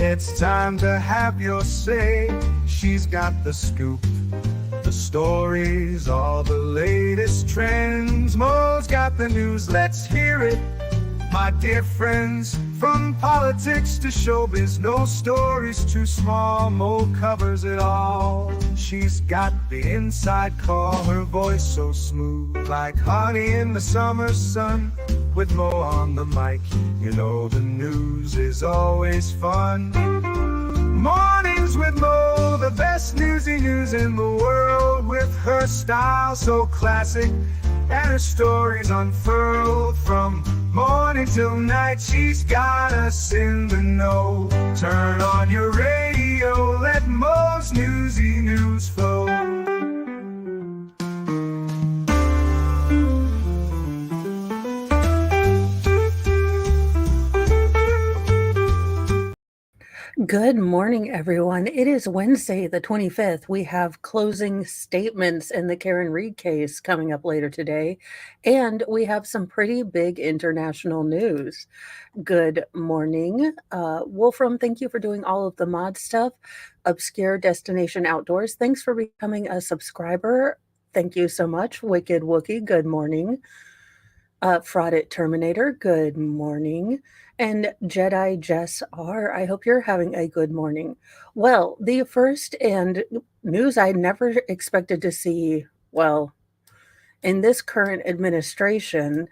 It's time to have your say. She's got the scoop, the stories, all the latest trends. Mo's got the news, let's hear it. My dear friends, from politics to showbiz, no story's too small. Mo covers it all. She's got the inside call, her voice so smooth, like honey in the summer sun. With Mo on the mic, you know the news is always fun. Mornings with Mo, the best newsy news in the world. With her style so classic and her stories unfurled. From morning till night, she's got us in the know. Turn on your radio, let Mo's newsy news flow. Good morning, everyone. It is Wednesday, the 25th. We have closing statements in the Karen Reed case coming up later today, and we have some pretty big international news. Good morning. Wolfram, thank you for doing all of the mod stuff. Obscure Destination Outdoors, thanks for becoming a subscriber. Thank you so much. Wicked Wookie, good morning. Fraudit Terminator, good morning. And Jedi Jess R, I hope you're having a good morning. Well, the first and news I never expected to see, well, in this current administration,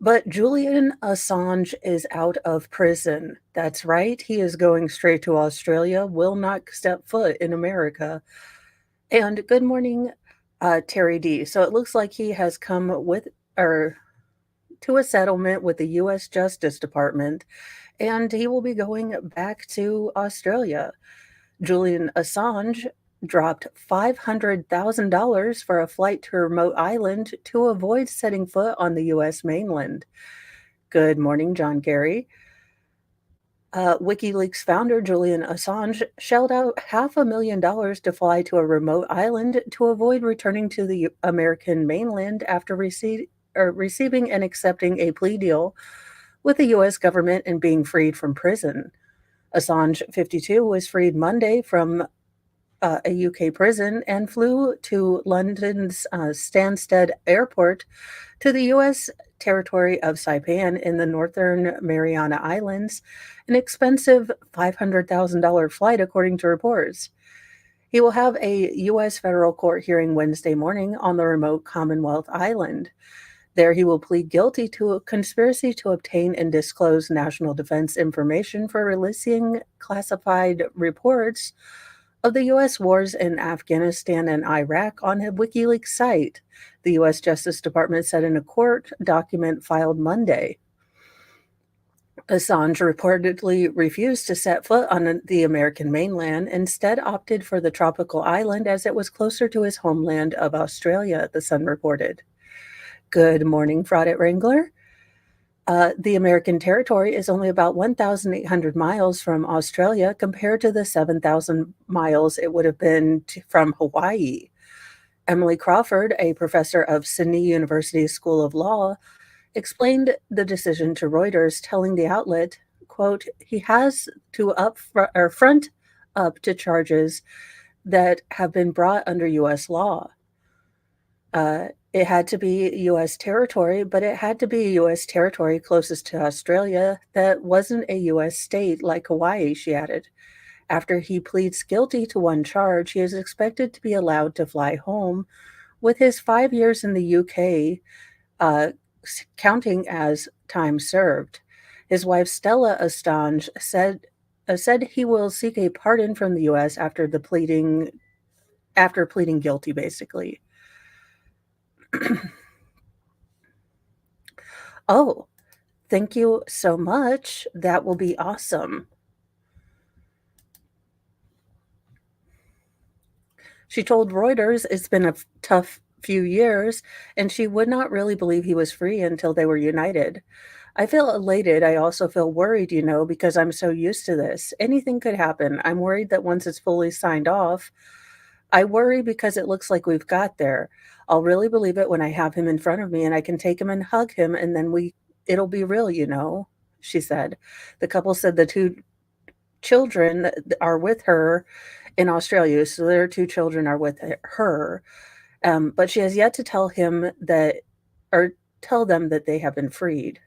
but Julian Assange is out of prison. That's right, he is going straight to Australia, will not step foot in America. And good morning, Terry D. So it looks like he has come with, or to a settlement with the U.S. Justice Department, and he will be going back to Australia. Julian Assange dropped $500,000 for a flight to a remote island to avoid setting foot on the U.S. mainland. Good morning, John Gary. WikiLeaks founder Julian Assange shelled out $500,000 to fly to a remote island to avoid returning to the American mainland after receiving and accepting a plea deal with the U.S. government and being freed from prison. Assange, 52, was freed Monday from a UK prison and flew to London's Stansted Airport to the U.S. territory of Saipan in the Northern Mariana Islands, an expensive $500,000 flight, according to reports. He will have a U.S. federal court hearing Wednesday morning on the remote Commonwealth Island. There, he will plead guilty to a conspiracy to obtain and disclose national defense information for releasing classified reports of the U.S. wars in Afghanistan and Iraq on a WikiLeaks site, the U.S. Justice Department said in a court document filed Monday. Assange reportedly refused to set foot on the American mainland, instead opted for the tropical island as it was closer to his homeland of Australia, the Sun reported. Good morning, Fraudit Wrangler. The American territory is only about 1,800 miles from Australia compared to the 7,000 miles it would have been from Hawaii. Emily Crawford, a professor of Sydney University School of Law, explained the decision to Reuters, telling the outlet, quote, he has to front up to charges that have been brought under U.S. law. It had to be U.S. territory, but it had to be a U.S. territory closest to Australia that wasn't a U.S. state like Hawaii, she added. After he pleads guilty to one charge, he is expected to be allowed to fly home, with his 5 years in the U.K. Counting as time served. His wife, Stella Assange, said he will seek a pardon from the U.S. after pleading guilty, basically. Oh, thank you so much. That will be awesome. She told Reuters it's been a tough few years, and she would not really believe he was free until they were united. I feel elated. I also feel worried, because I'm so used to this. Anything could happen. I'm worried that once it's fully signed off, I worry because it looks like we've got there. I'll really believe it when I have him in front of me and I can take him and hug him, and then it'll be real, she said. The couple said the two children are with her in Australia, so their 2 children are with her, but she has yet to tell him that or tell them that they have been freed,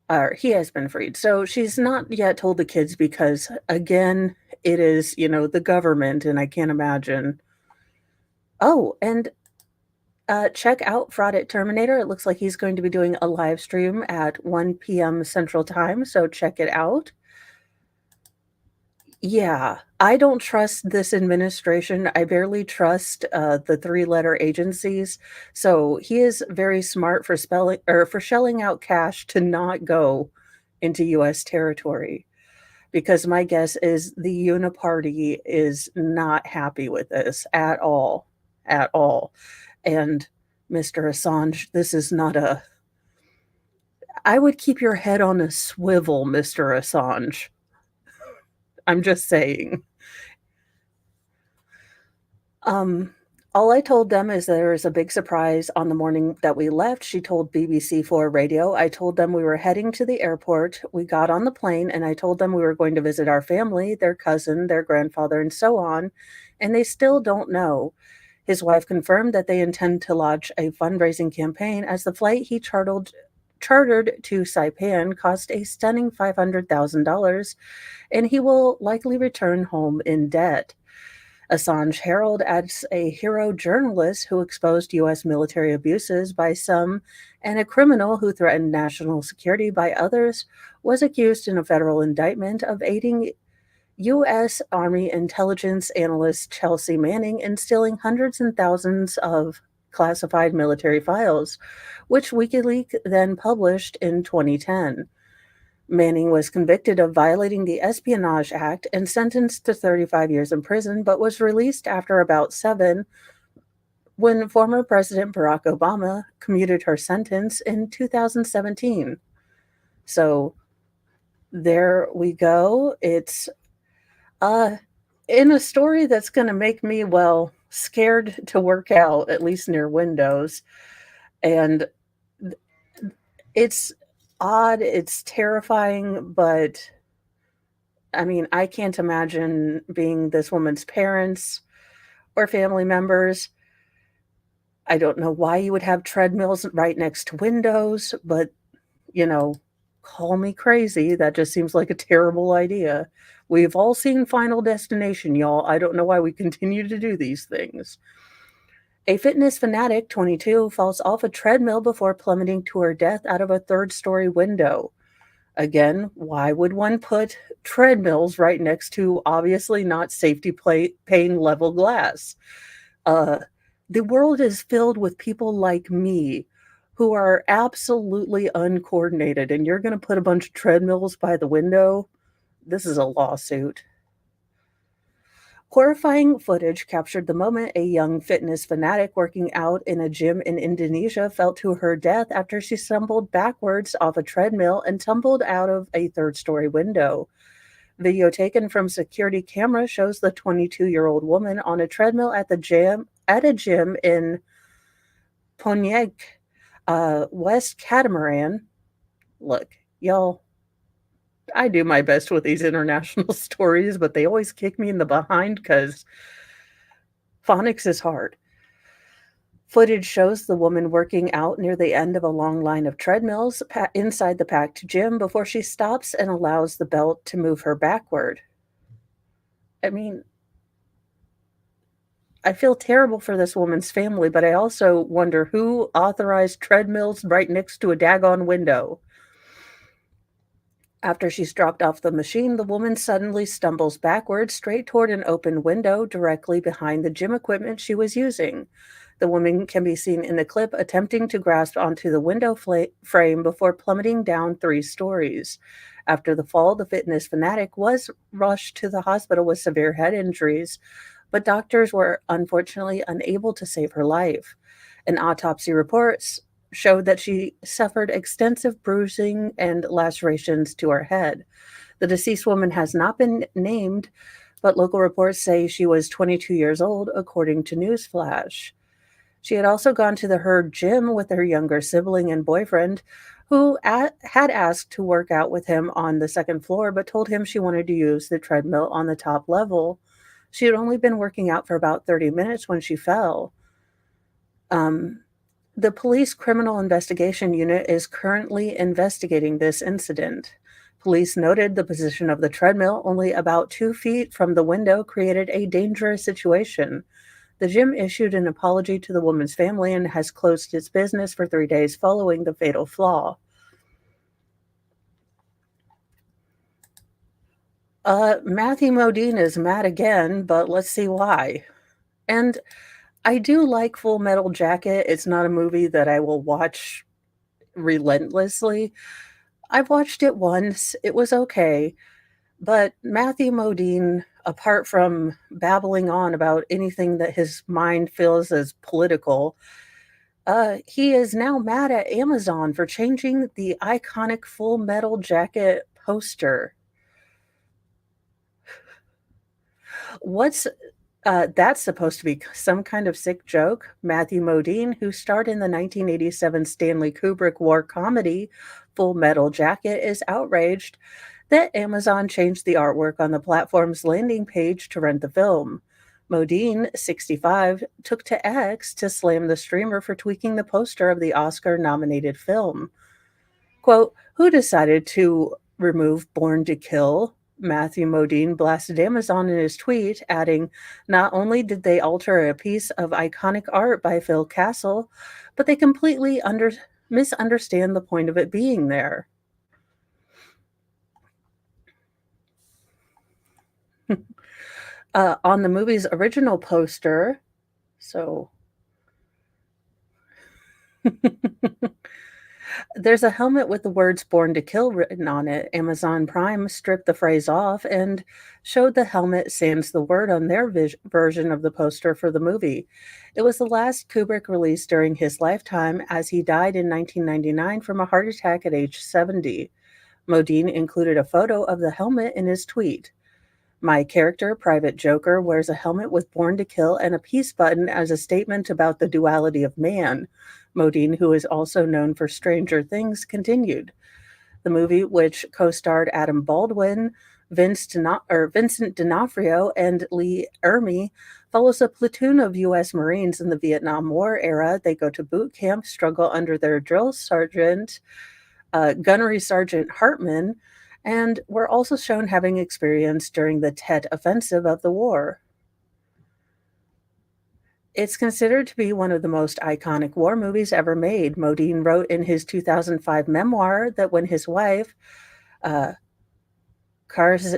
or he has been freed. So she's not yet told the kids because, again, it is, the government, and I can't imagine. Oh, and check out Fraud at Terminator. It looks like he's going to be doing a live stream at 1 p.m. Central Time, so check it out. Yeah, I don't trust this administration. I barely trust the three-letter agencies. So he is very smart for spelling or for shelling out cash to not go into U.S. territory. Because my guess is the Uniparty is not happy with this at all. And Mr. Assange, this is not a. I would keep your head on a swivel, Mr. Assange. I'm just saying. Um, all I told them is there was a big surprise on the morning that we left. She told BBC4 Radio. I told them we were heading to the airport. We got on the plane, and I told them we were going to visit our family, their cousin, their grandfather, and so on. And they still don't know. His wife confirmed that they intend to launch a fundraising campaign as the flight he chartered to Saipan cost a stunning $500,000, and he will likely return home in debt. Assange heralded as a hero journalist who exposed U.S. military abuses by some and a criminal who threatened national security by others, was accused in a federal indictment of aiding U.S. Army intelligence analyst Chelsea Manning in stealing hundreds and thousands of classified military files, which WikiLeaks then published in 2010. Manning was convicted of violating the Espionage Act and sentenced to 35 years in prison, but was released after about 7 when former President Barack Obama commuted her sentence in 2017. So there we go. It's in a story that's going to make me, well, scared to work out, at least near windows. And it's odd, it's terrifying, but I mean, I can't imagine being this woman's parents or family members. I don't know why you would have treadmills right next to windows, but, you know, call me crazy. That just seems like a terrible idea. We've all seen Final Destination, y'all. I don't know why we continue to do these things. A fitness fanatic, 22, falls off a treadmill before plummeting to her death out of a third-story window. Again, why would one put treadmills right next to obviously not safety pane level glass? The world is filled with people like me who are absolutely uncoordinated, and you're going to put a bunch of treadmills by the window? This is a lawsuit. Horrifying footage captured the moment a young fitness fanatic working out in a gym in Indonesia fell to her death after she stumbled backwards off a treadmill and tumbled out of a third-story window. Video taken from security camera shows the 22-year-old woman on a treadmill at a gym in Ponyek, West Catamaran. Look, y'all, I do my best with these international stories, but they always kick me in the behind because phonics is hard. Footage shows the woman working out near the end of a long line of treadmills inside the packed gym before she stops and allows the belt to move her backward. I mean, I feel terrible for this woman's family, but I also wonder who authorized treadmills right next to a daggone window. After she's dropped off the machine, the woman suddenly stumbles backwards straight toward an open window directly behind the gym equipment she was using. The woman can be seen in the clip attempting to grasp onto the window frame before plummeting down 3 stories. After the fall, the fitness fanatic was rushed to the hospital with severe head injuries, but doctors were unfortunately unable to save her life. An autopsy report showed that she suffered extensive bruising and lacerations to her head. The deceased woman has not been named, but local reports say she was 22 years old, according to Newsflash. She had also gone to her gym with her younger sibling and boyfriend, had asked to work out with him on the second floor, but told him she wanted to use the treadmill on the top level. She had only been working out for about 30 minutes when she fell. Um, the police criminal investigation unit is currently investigating this incident. Police noted the position of the treadmill, only about 2 feet from the window, created a dangerous situation. The gym issued an apology to the woman's family and has closed its business for 3 days following the fatal flaw. Matthew Modine is mad again, but let's see why. And I do like Full Metal Jacket. It's not a movie that I will watch relentlessly. I've watched it once. It was okay. But Matthew Modine, apart from babbling on about anything that his mind feels as political, he is now mad at Amazon for changing the iconic Full Metal Jacket poster. What's that's supposed to be some kind of sick joke? Matthew Modine, who starred in the 1987 Stanley Kubrick war comedy Full Metal Jacket, is outraged that Amazon changed the artwork on the platform's landing page to rent the film. Modine, 65, took to X to slam the streamer for tweaking the poster of the Oscar nominated film. Quote, "Who decided to remove Born to Kill?" Matthew Modine blasted Amazon in his tweet, adding, "Not only did they alter a piece of iconic art by Phil Castle, but they completely misunderstand the point of it being there." On the movie's original poster, so there's a helmet with the words "Born to Kill" written on it. Amazon Prime stripped the phrase off and showed the helmet sans the word on their version of the poster for the movie. It was the last Kubrick release during his lifetime, as he died in 1999 from a heart attack at age 70. Modine included a photo of the helmet in his tweet. "My character, Private Joker, wears a helmet with Born to Kill and a peace button as a statement about the duality of man," Modine, who is also known for Stranger Things, continued. The movie, which co-starred Adam Baldwin, Vincent D'Onofrio, and Lee Ermey, follows a platoon of U.S. Marines in the Vietnam War era. They go to boot camp, struggle under their drill sergeant, Gunnery Sergeant Hartman, and were also shown having experience during the Tet Offensive of the war. It's considered to be one of the most iconic war movies ever made. Modine wrote in his 2005 memoir that when his wife, uh, Caridad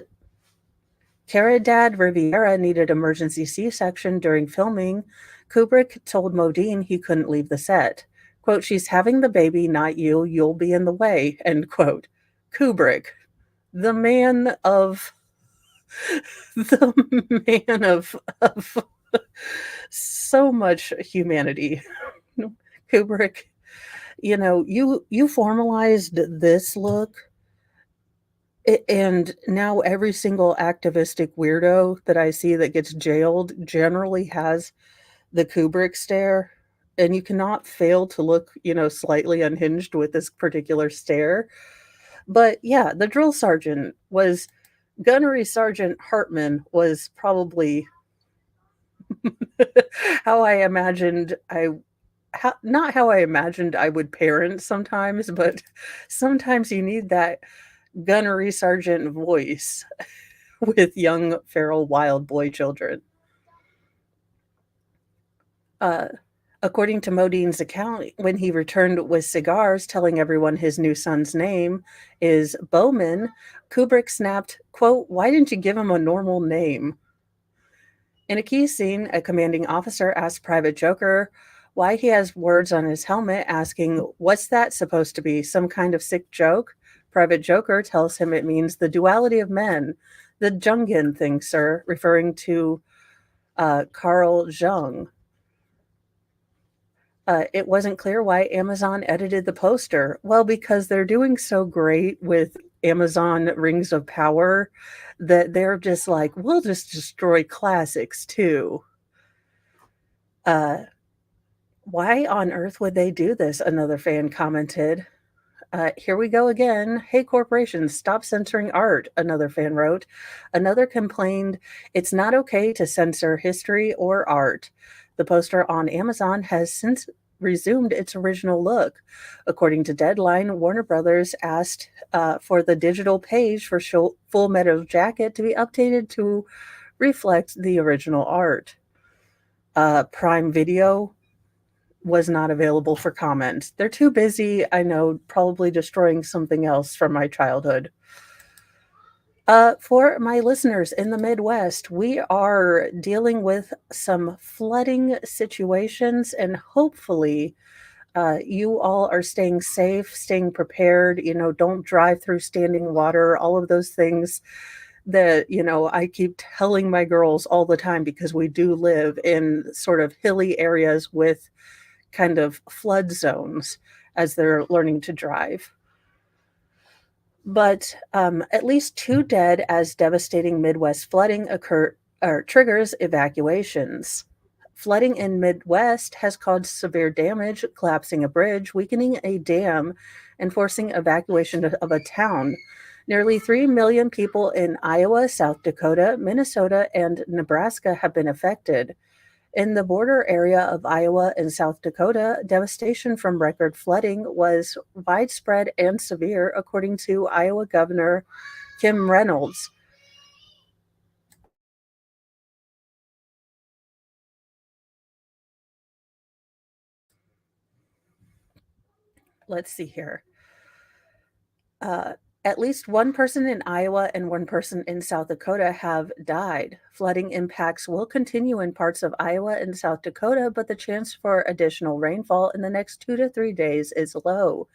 Riviera, needed emergency C-section during filming, Kubrick told Modine he couldn't leave the set. Quote, "She's having the baby, not you. You'll be in the way," end quote. Kubrick, the man of the man of so much humanity. Kubrick, you formalized this look, and now every single activistic weirdo that I see that gets jailed generally has the Kubrick stare, and you cannot fail to look, slightly unhinged with this particular stare. But yeah, the drill sergeant was Gunnery Sergeant Hartman was probably how I imagined I not how I imagined I would parent sometimes, but sometimes you need that gunnery sergeant voice with young feral wild boy children. Uh, According to Modine's account, when he returned with cigars, telling everyone his new son's name is Bowman, Kubrick snapped, quote, "Why didn't you give him a normal name?" In a key scene, a commanding officer asks Private Joker why he has words on his helmet, asking, "What's that supposed to be? Some kind of sick joke?" Private Joker tells him it means the duality of men, the Jungian thing, sir, referring to Carl Jung. It wasn't clear why Amazon edited the poster. Well, because they're doing so great with Amazon Rings of Power that they're just like, we'll just destroy classics too. Uh, why on earth would they do this? Another fan commented. Here we go again. Hey, corporations, stop censoring art, another fan wrote. Another complained, it's not okay to censor history or art. The poster on Amazon has since resumed its original look. According to Deadline, Warner Brothers asked for the digital page for Full Metal Jacket to be updated to reflect the original art. Prime Video was not available for comment. They're too busy, I know, probably destroying something else from my childhood. For my listeners in the Midwest, we are dealing with some flooding situations, and hopefully, you all are staying safe, staying prepared. Don't drive through standing water, all of those things that, I keep telling my girls all the time because we do live in sort of hilly areas with kind of flood zones as they're learning to drive. But at least two dead as devastating Midwest flooding triggers evacuations. Flooding in Midwest has caused severe damage, collapsing a bridge, weakening a dam, and forcing evacuation of a town. Nearly 3 million people in Iowa, South Dakota, Minnesota, and Nebraska have been affected. In the border area of Iowa and South Dakota, devastation from record flooding was widespread and severe, according to Iowa Governor Kim Reynolds. Let's see here. Uh, at least one person in Iowa and one person in South Dakota have died. Flooding impacts will continue in parts of Iowa and South Dakota, but the chance for additional rainfall in the next 2 to 3 days is low,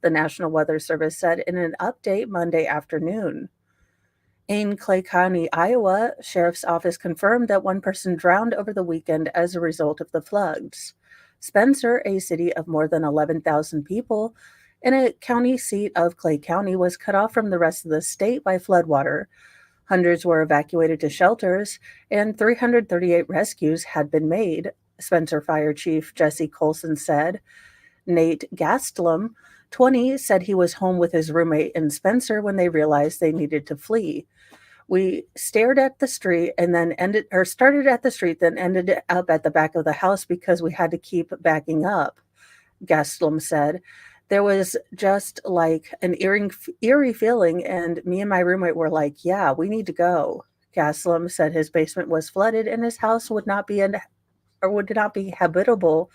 the National Weather Service said in an update Monday afternoon. In Clay County, Iowa, Sheriff's Office confirmed that one person drowned over the weekend as a result of the floods. Spencer, a city of more than 11,000 people, and a county seat of Clay County, was cut off from the rest of the state by floodwater. Hundreds were evacuated to shelters, and 338 rescues had been made, Spencer Fire Chief Jesse Colson said. Nate Gastelum, 20, said he was home with his roommate in Spencer when they realized they needed to flee. We stared at the street and then started at the street, then ended up at the back of the house because we had to keep backing up, Gastelum said. There was just like an eerie feeling, and me and my roommate were like, yeah, we need to go. Gastelum said his basement was flooded and his house would not be habitable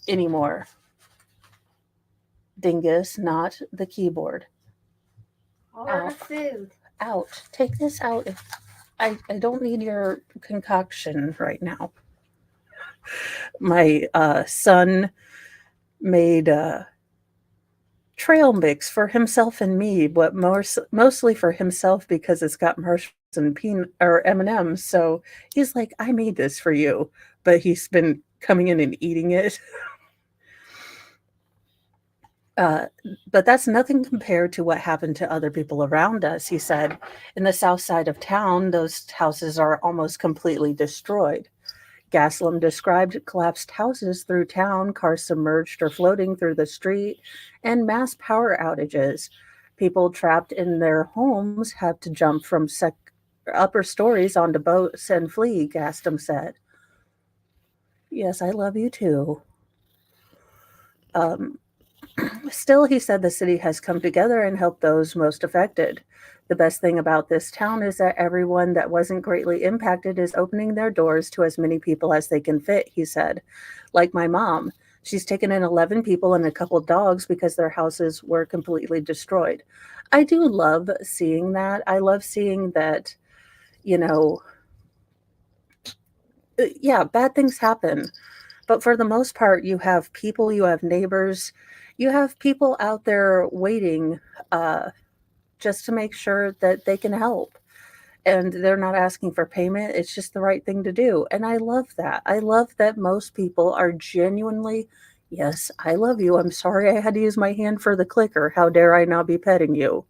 anymore. Dingus, not the keyboard. Order food. Out. Take this out. I don't need your concoction right now. My son made trail mix for himself and me, but mostly for himself because it's got marshmallows and peanut or M&Ms. So he's like, I made this for you, but he's been coming in and eating it. But that's nothing compared to what happened to other people around us, he said. In the south side of town, those houses are almost completely destroyed. Gaslam described collapsed houses through town, cars submerged or floating through the street, and mass power outages. People trapped in their homes have to jump from upper stories onto boats and flee, Gaslam said. Yes, I love you too. Still, he said the city has come together and helped those most affected. The best thing about this town is that everyone that wasn't greatly impacted is opening their doors to as many people as they can fit, he said. Like my mom. She's taken in 11 people and a couple dogs because their houses were completely destroyed. I do love seeing that. I love seeing that, yeah, bad things happen. But for the most part, you have people, you have neighbors, you have people out there waiting just to make sure that they can help. And they're not asking for payment. It's just the right thing to do. And I love that. I love that most people are genuinely, yes, I love you. I'm sorry I had to use my hand for the clicker. How dare I not be petting you?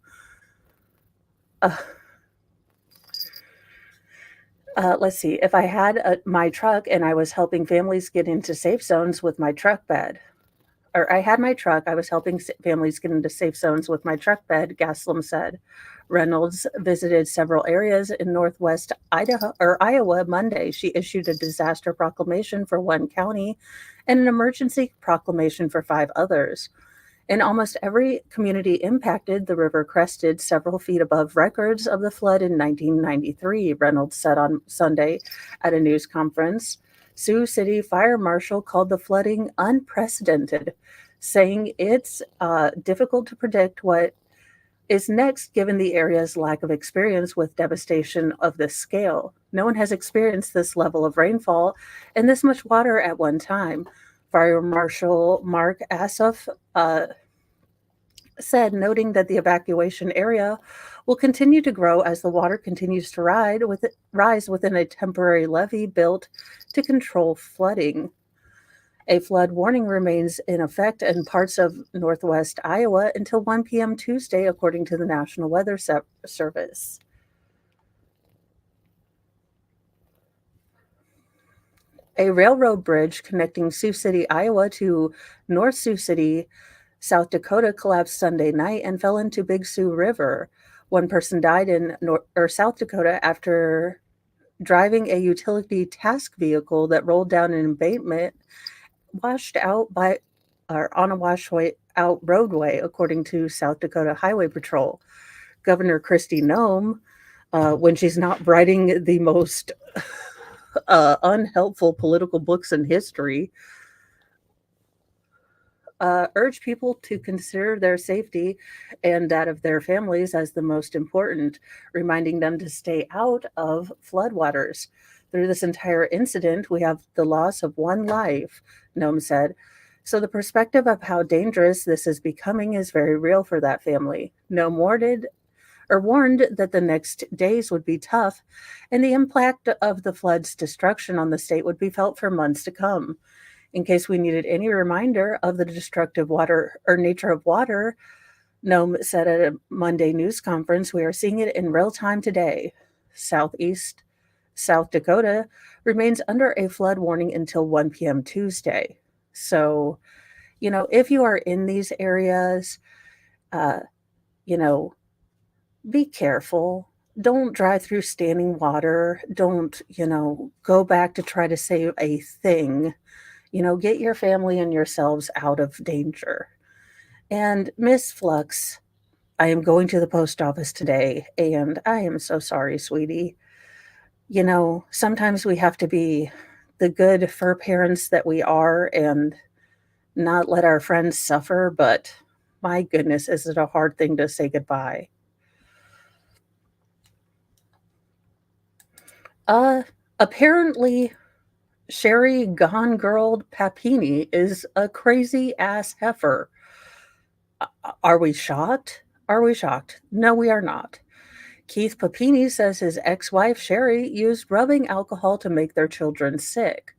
Let's see. If I had my truck and I was helping families get into safe zones with my truck bed, or I had my truck. I was helping families get into safe zones with my truck bed, Gaslam said. Reynolds visited several areas in northwest Idaho or Iowa Monday. She issued a disaster proclamation for one county and an emergency proclamation for five others. In almost every community impacted, the river crested several feet above records of the flood in 1993, Reynolds said on Sunday at a news conference. Sioux City Fire Marshal called the flooding unprecedented, saying it's difficult to predict what is next given the area's lack of experience with devastation of this scale. No one has experienced this level of rainfall and this much water at one time. Fire Marshal Mark Assoff said, noting that the evacuation area will continue to grow as the water continues to rise within a temporary levee built to control flooding. A flood warning remains in effect in parts of northwest Iowa until 1 p.m. Tuesday, according to the National Weather Service. A railroad bridge connecting Sioux City, Iowa to North Sioux City, South Dakota collapsed Sunday night and fell into Big Sioux River. One person died in South Dakota after driving a utility task vehicle that rolled down an embankment washed out by or on a washed out roadway, according to South Dakota Highway Patrol. Governor Kristi Noem, when she's not writing the most unhelpful political books in history, urged people to consider their safety and that of their families as the most important, reminding them to stay out of floodwaters. Through this entire incident, we have the loss of one life, Noem said. So the perspective of how dangerous this is becoming is very real for that family. Noem warned that the next days would be tough and the impact of the flood's destruction on the state would be felt for months to come. In case we needed any reminder of the destructive water or nature of water, Noem said at a Monday news conference, we are seeing it in real time today. Southeast South Dakota remains under a flood warning until 1 p.m. Tuesday. So, if you are in these areas, uh, you know, be careful. Don't drive through standing water. Don't, go back to try to save a thing. Get your family and yourselves out of danger. And Miss Flux, I am going to the post office today, and I am so sorry, sweetie. Sometimes we have to be the good fur parents that we are and not let our friends suffer, but my goodness, is it a hard thing to say goodbye? Uh, Apparently, Sherry Gone Girl Papini is a crazy ass heifer. Are we shocked? Are we shocked? No, we are not. Keith Papini says his ex wife, Sherry, used rubbing alcohol to make their children sick.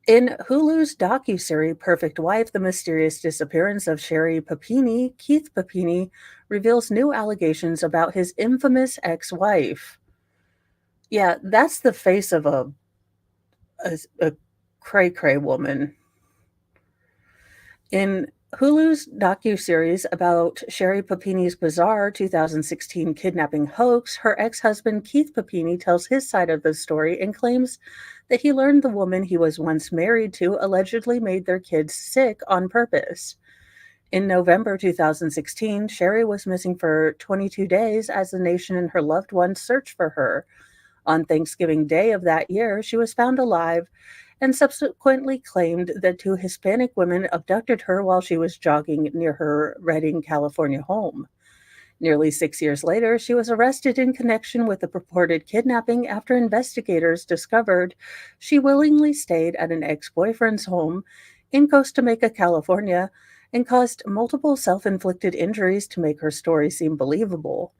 In Hulu's docuseries Perfect Wife, The Mysterious Disappearance of Sherry Papini, Keith Papini reveals new allegations about his infamous ex wife. Yeah, that's the face of a cray-cray woman. In Hulu's docuseries about Sherry Papini's bizarre 2016 kidnapping hoax, her ex-husband Keith Papini tells his side of the story and claims that he learned the woman he was once married to allegedly made their kids sick on purpose. In November 2016, Sherry was missing for 22 days as the nation and her loved ones searched for her. On Thanksgiving Day of that year, she was found alive and subsequently claimed that two Hispanic women abducted her while she was jogging near her Redding, California home. Nearly 6 years later, she was arrested in connection with the purported kidnapping after investigators discovered she willingly stayed at an ex-boyfriend's home in Costa Mesa, California, and caused multiple self-inflicted injuries to make her story seem believable.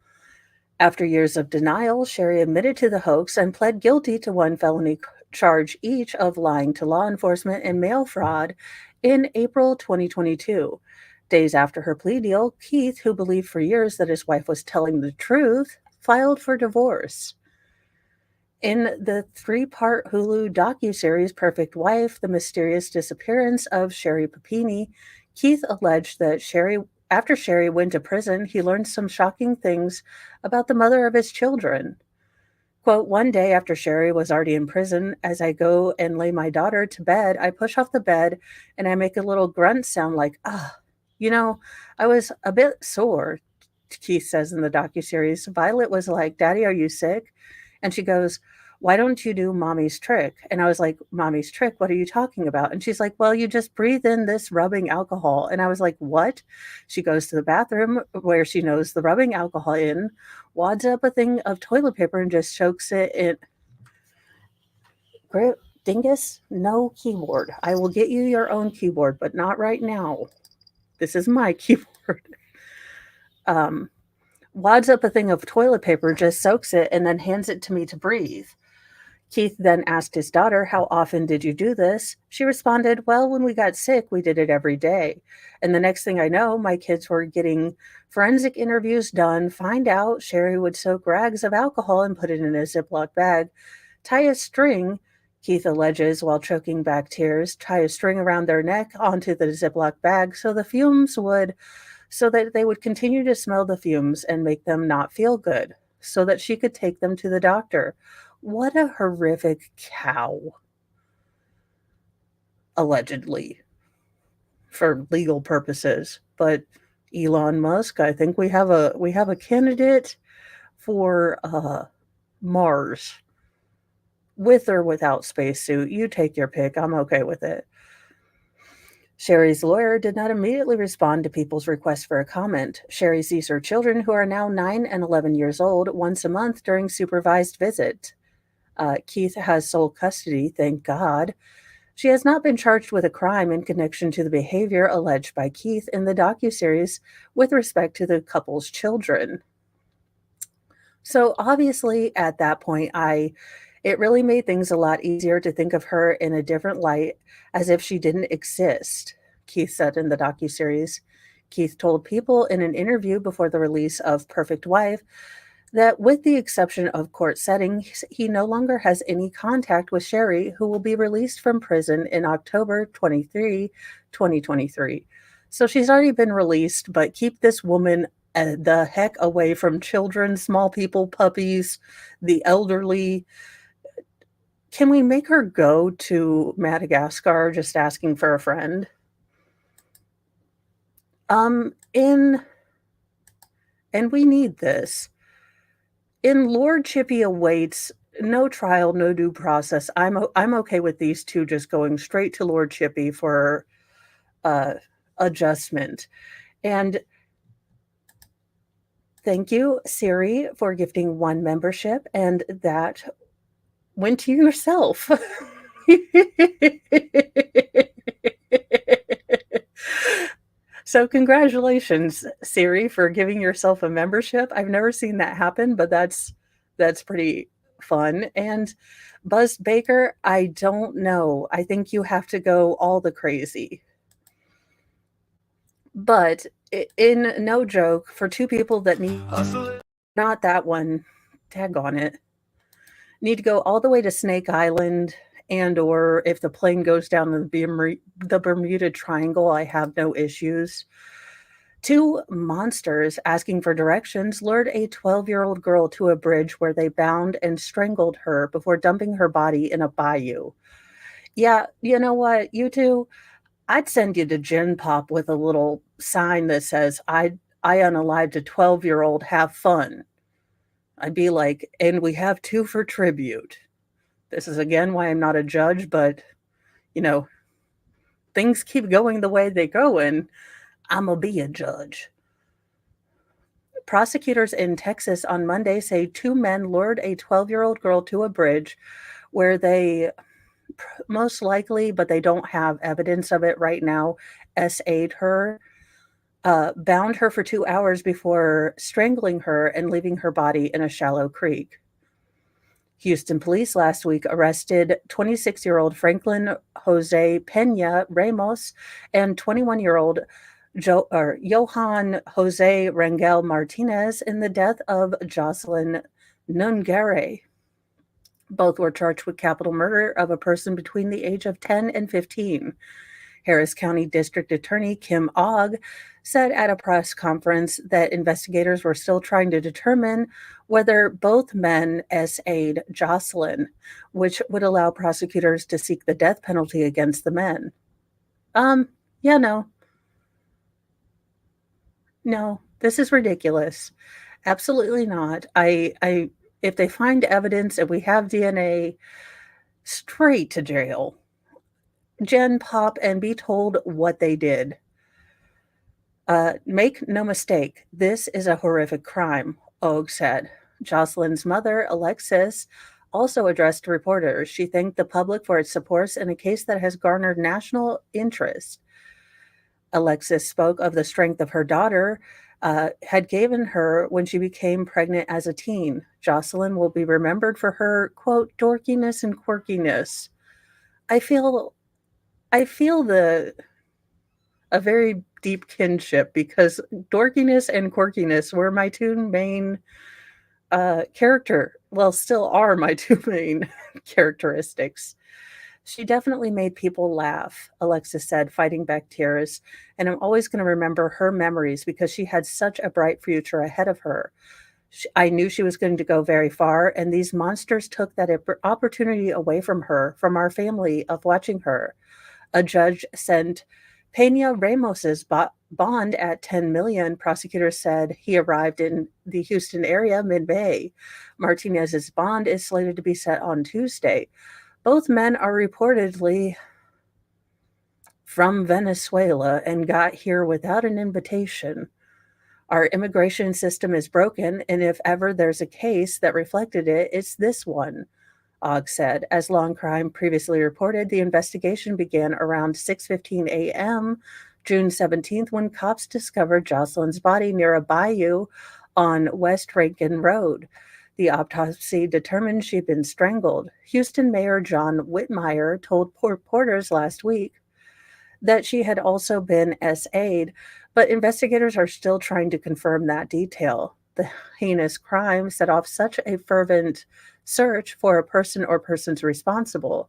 After years of denial, Sherry admitted to the hoax and pled guilty to one felony charge each of lying to law enforcement and mail fraud in April 2022. Days after her plea deal, Keith, who believed for years that his wife was telling the truth, filed for divorce. In the three-part Hulu docuseries Perfect Wife, The Mysterious Disappearance of Sherry Papini, Keith alleged that after Sherry went to prison, he learned some shocking things about the mother of his children. Quote, one day after Sherry was already in prison, as I go and lay my daughter to bed, I push off the bed and I make a little grunt sound like, ah. You know, I was a bit sore, Keith says in the docuseries. Violet was like, Daddy, are you sick? And she goes, why don't you do mommy's trick? And I was like, mommy's trick? What are you talking about? And she's like, well, you just breathe in this rubbing alcohol. And I was like, what? She goes to the bathroom where she knows the rubbing alcohol in, wads up a thing of toilet paper and just soaks it in. Dingus, no keyboard. I will get you your own keyboard, but not right now. This is my keyboard. Wads up a thing of toilet paper, just soaks it, and then hands it to me to breathe. Keith then asked his daughter, how often did you do this? She responded, well, when we got sick, we did it every day. And the next thing I know, my kids were getting forensic interviews done, find out Sherry would soak rags of alcohol and put it in a Ziploc bag, tie a string, Keith alleges while choking back tears, tie a string around their neck onto the Ziploc bag so that they would continue to smell the fumes and make them not feel good, so that she could take them to the doctor. What a horrific cow. Allegedly. For legal purposes. But Elon Musk, I think we have a candidate for Mars. With or without spacesuit. You take your pick. I'm okay with it. Sherry's lawyer did not immediately respond to people's requests for a comment. Sherry sees her children, who are now 9 and 11 years old, once a month during supervised visit. Keith has sole custody, thank God. She has not been charged with a crime in connection to the behavior alleged by Keith in the docuseries with respect to the couple's children. So obviously at that point, it really made things a lot easier to think of her in a different light, as if she didn't exist, Keith said in the docuseries. Keith told People in an interview before the release of Perfect Wife that with the exception of court settings, he no longer has any contact with Sherry, who will be released from prison in October 2023. So she's already been released, but keep this woman the heck away from children, small people, puppies, the elderly. Can we make her go to Madagascar just asking for a friend? And we need this. In Lord Chippy awaits, no trial, no due process. I'm okay with these two just going straight to Lord Chippy for adjustment. And thank you, Siri, for gifting 1 membership, and that went to yourself. So congratulations, Siri, for giving yourself a membership. I've never seen that happen, but that's pretty fun. And Buzz Baker, I don't know. I think you have to go all the crazy. But in no joke, for 2 people that need not that one, tag on it, need to go all the way to Snake Island, and or if the plane goes down the Bermuda Triangle, I have no issues. 2 monsters asking for directions lured a 12-year-old girl to a bridge where they bound and strangled her before dumping her body in a bayou. Yeah, you know what, you two, I'd send you to Gen Pop with a little sign that says, I unalived a 12-year-old, have fun. I'd be like, and we have 2 for tribute. This is again why I'm not a judge, but, things keep going the way they go, and I'm going to be a judge. Prosecutors in Texas on Monday say 2 men lured a 12-year-old girl to a bridge where they most likely, but they don't have evidence of it right now, SA'd her, bound her for 2 hours before strangling her and leaving her body in a shallow creek. Houston police last week arrested 26-year-old Franklin Jose Pena Ramos and 21-year-old Johan Jose Rangel Martinez in the death of Jocelyn Nungare. Both were charged with capital murder of a person between the age of 10 and 15. Harris County District Attorney Kim Ogg said at a press conference that investigators were still trying to determine whether both men SA'd Jocelyn, which would allow prosecutors to seek the death penalty against the men. Yeah, no, this is ridiculous. Absolutely not. If they find evidence and we have DNA, straight to jail. Jen, pop, and be told what they did. Make no mistake, this is a horrific crime, Ogg said. Jocelyn's mother, Alexis, also addressed reporters. She thanked the public for its support in a case that has garnered national interest. Alexis spoke of the strength of her daughter had given her when she became pregnant as a teen. Jocelyn will be remembered for her, quote, dorkiness and quirkiness. I feel a very deep kinship because dorkiness and quirkiness were my two main still are my two main characteristics. She definitely made people laugh, Alexis said, fighting back tears. And I'm always going to remember her memories because she had such a bright future ahead of her. I knew she was going to go very far, and these monsters took that opportunity away from her, from our family of watching her. A judge sent Pena Ramos's bond at $10 million. Prosecutors said he arrived in the Houston area mid-May. Martinez's bond is slated to be set on Tuesday. Both men are reportedly from Venezuela and got here without an invitation. Our immigration system is broken, and if ever there's a case that reflected it, it's this one, Ogg said. As Law and Crime previously reported, the investigation began around 6:15 a.m. June 17th when cops discovered Jocelyn's body near a bayou on West Rankin Road. The autopsy determined she'd been strangled. Houston Mayor John Whitmire told reporters last week that she had also been SA'd, but investigators are still trying to confirm that detail. The heinous crime set off such a fervent search for a person or persons responsible.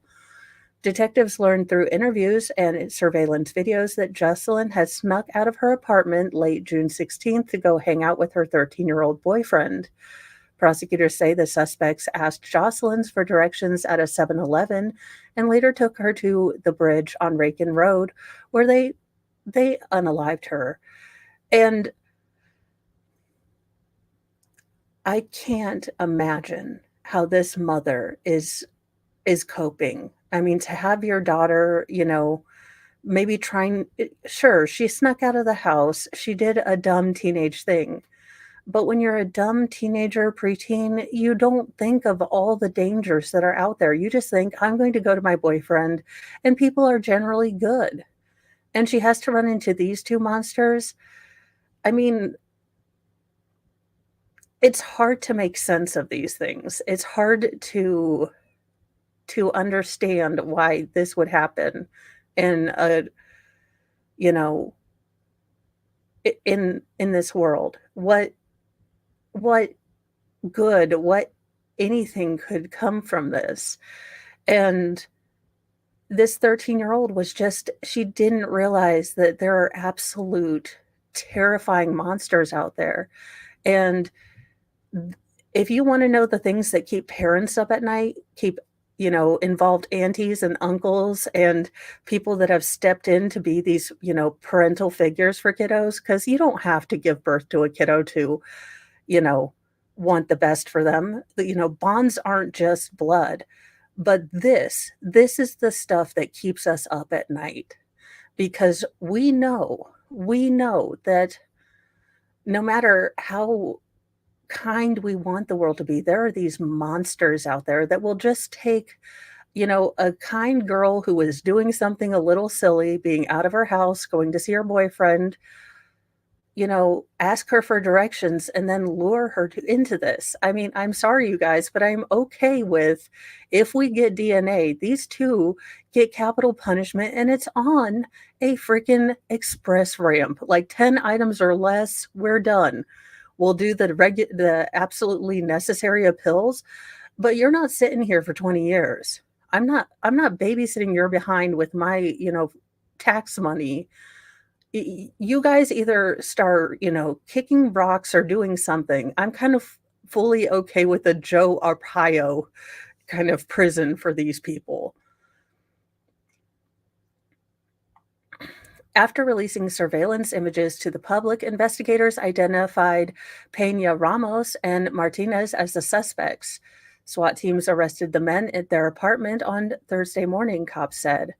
Detectives learned through interviews and surveillance videos that Jocelyn had snuck out of her apartment late June 16th to go hang out with her 13-year-old boyfriend. Prosecutors say the suspects asked Jocelyn for directions at a 7-Eleven and later took her to the bridge on Rankin Road where they unalived her. And I can't imagine how this mother is coping. I mean, to have your daughter, maybe sure, she snuck out of the house. She did a dumb teenage thing. But when you're a dumb teenager, preteen, you don't think of all the dangers that are out there. You just think, I'm going to go to my boyfriend, and people are generally good. And she has to run into these two monsters. I mean, it's hard to make sense of these things. It's hard to understand why this would happen in in this world. What good, what anything could come from this. And this 13-year-old she didn't realize that there are absolute terrifying monsters out there. And if you want to know the things that keep parents up at night, keep involved aunties and uncles and people that have stepped in to be these, parental figures for kiddos, because you don't have to give birth to a kiddo to want the best for them. Bonds aren't just blood, but this is the stuff that keeps us up at night, because we know that no matter how kind we want the world to be, there are these monsters out there that will just take, a kind girl who is doing something a little silly, being out of her house, going to see her boyfriend, ask her for directions and then lure her into this. I mean, I'm sorry, you guys, but I'm okay with, if we get DNA, these two get capital punishment and it's on a freaking express ramp, like 10 items or less, we're done. We'll do the absolutely necessary appeals, but you're not sitting here for 20 years. I'm not babysitting your behind with my, tax money. You guys either start, kicking rocks or doing something. I'm kind of fully okay with a Joe Arpaio kind of prison for these people. After releasing surveillance images to the public, investigators identified Peña Ramos and Martinez as the suspects. SWAT teams arrested the men at their apartment on Thursday morning, cops said.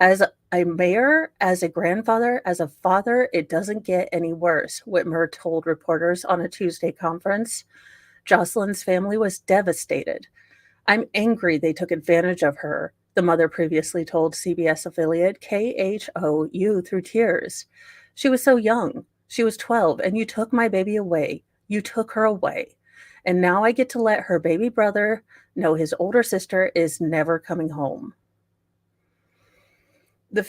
As a mayor, as a grandfather, as a father, it doesn't get any worse, Whitmer told reporters on a Tuesday conference. Jocelyn's family was devastated. I'm angry they took advantage of her, the mother previously told CBS affiliate KHOU through tears. She was so young. She was 12, and you took my baby away. You took her away. And now I get to let her baby brother know his older sister is never coming home. A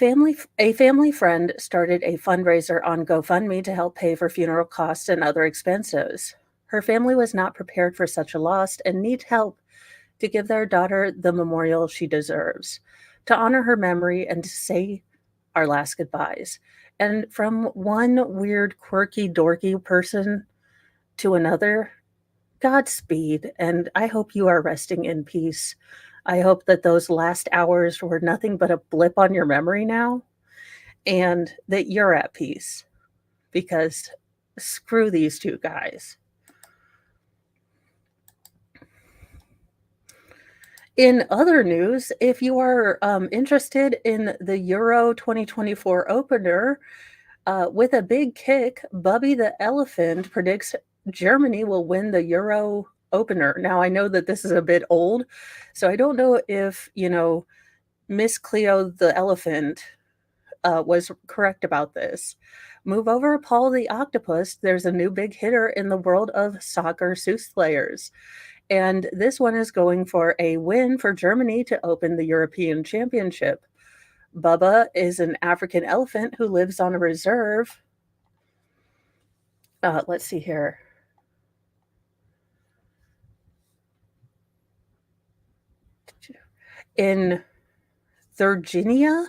family friend started a fundraiser on GoFundMe to help pay for funeral costs and other expenses. Her family was not prepared for such a loss and need help to give their daughter the memorial she deserves, to honor her memory and to say our last goodbyes. And from one weird, quirky, dorky person to another, Godspeed, and I hope you are resting in peace. I hope that those last hours were nothing but a blip on your memory now, and that you're at peace, because screw these two guys. In other news, if you are interested in the Euro 2024 opener, with a big kick, Bubby the Elephant predicts Germany will win the Euro opener. Now, I know that this is a bit old, so I don't know if, Miss Cleo the Elephant was correct about this. Move over, Paul the Octopus. There's a new big hitter in the world of soccer soothsayers. And this one is going for a win for Germany to open the European Championship. Bubba is an African elephant who lives on a reserve. Let's see here. In Virginia,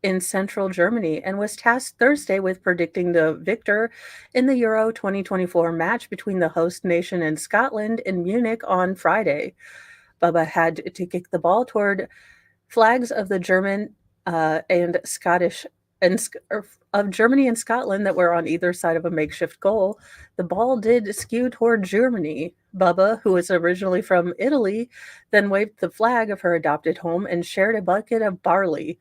in central Germany, and was tasked Thursday with predicting the victor in the Euro 2024 match between the host nation and Scotland in Munich on Friday. Bubba had to kick the ball toward flags of the German and Scottish of Germany and Scotland that were on either side of a makeshift goal. The ball did skew toward Germany. Bubba, who was originally from Italy, then waved the flag of her adopted home and shared a bucket of barley.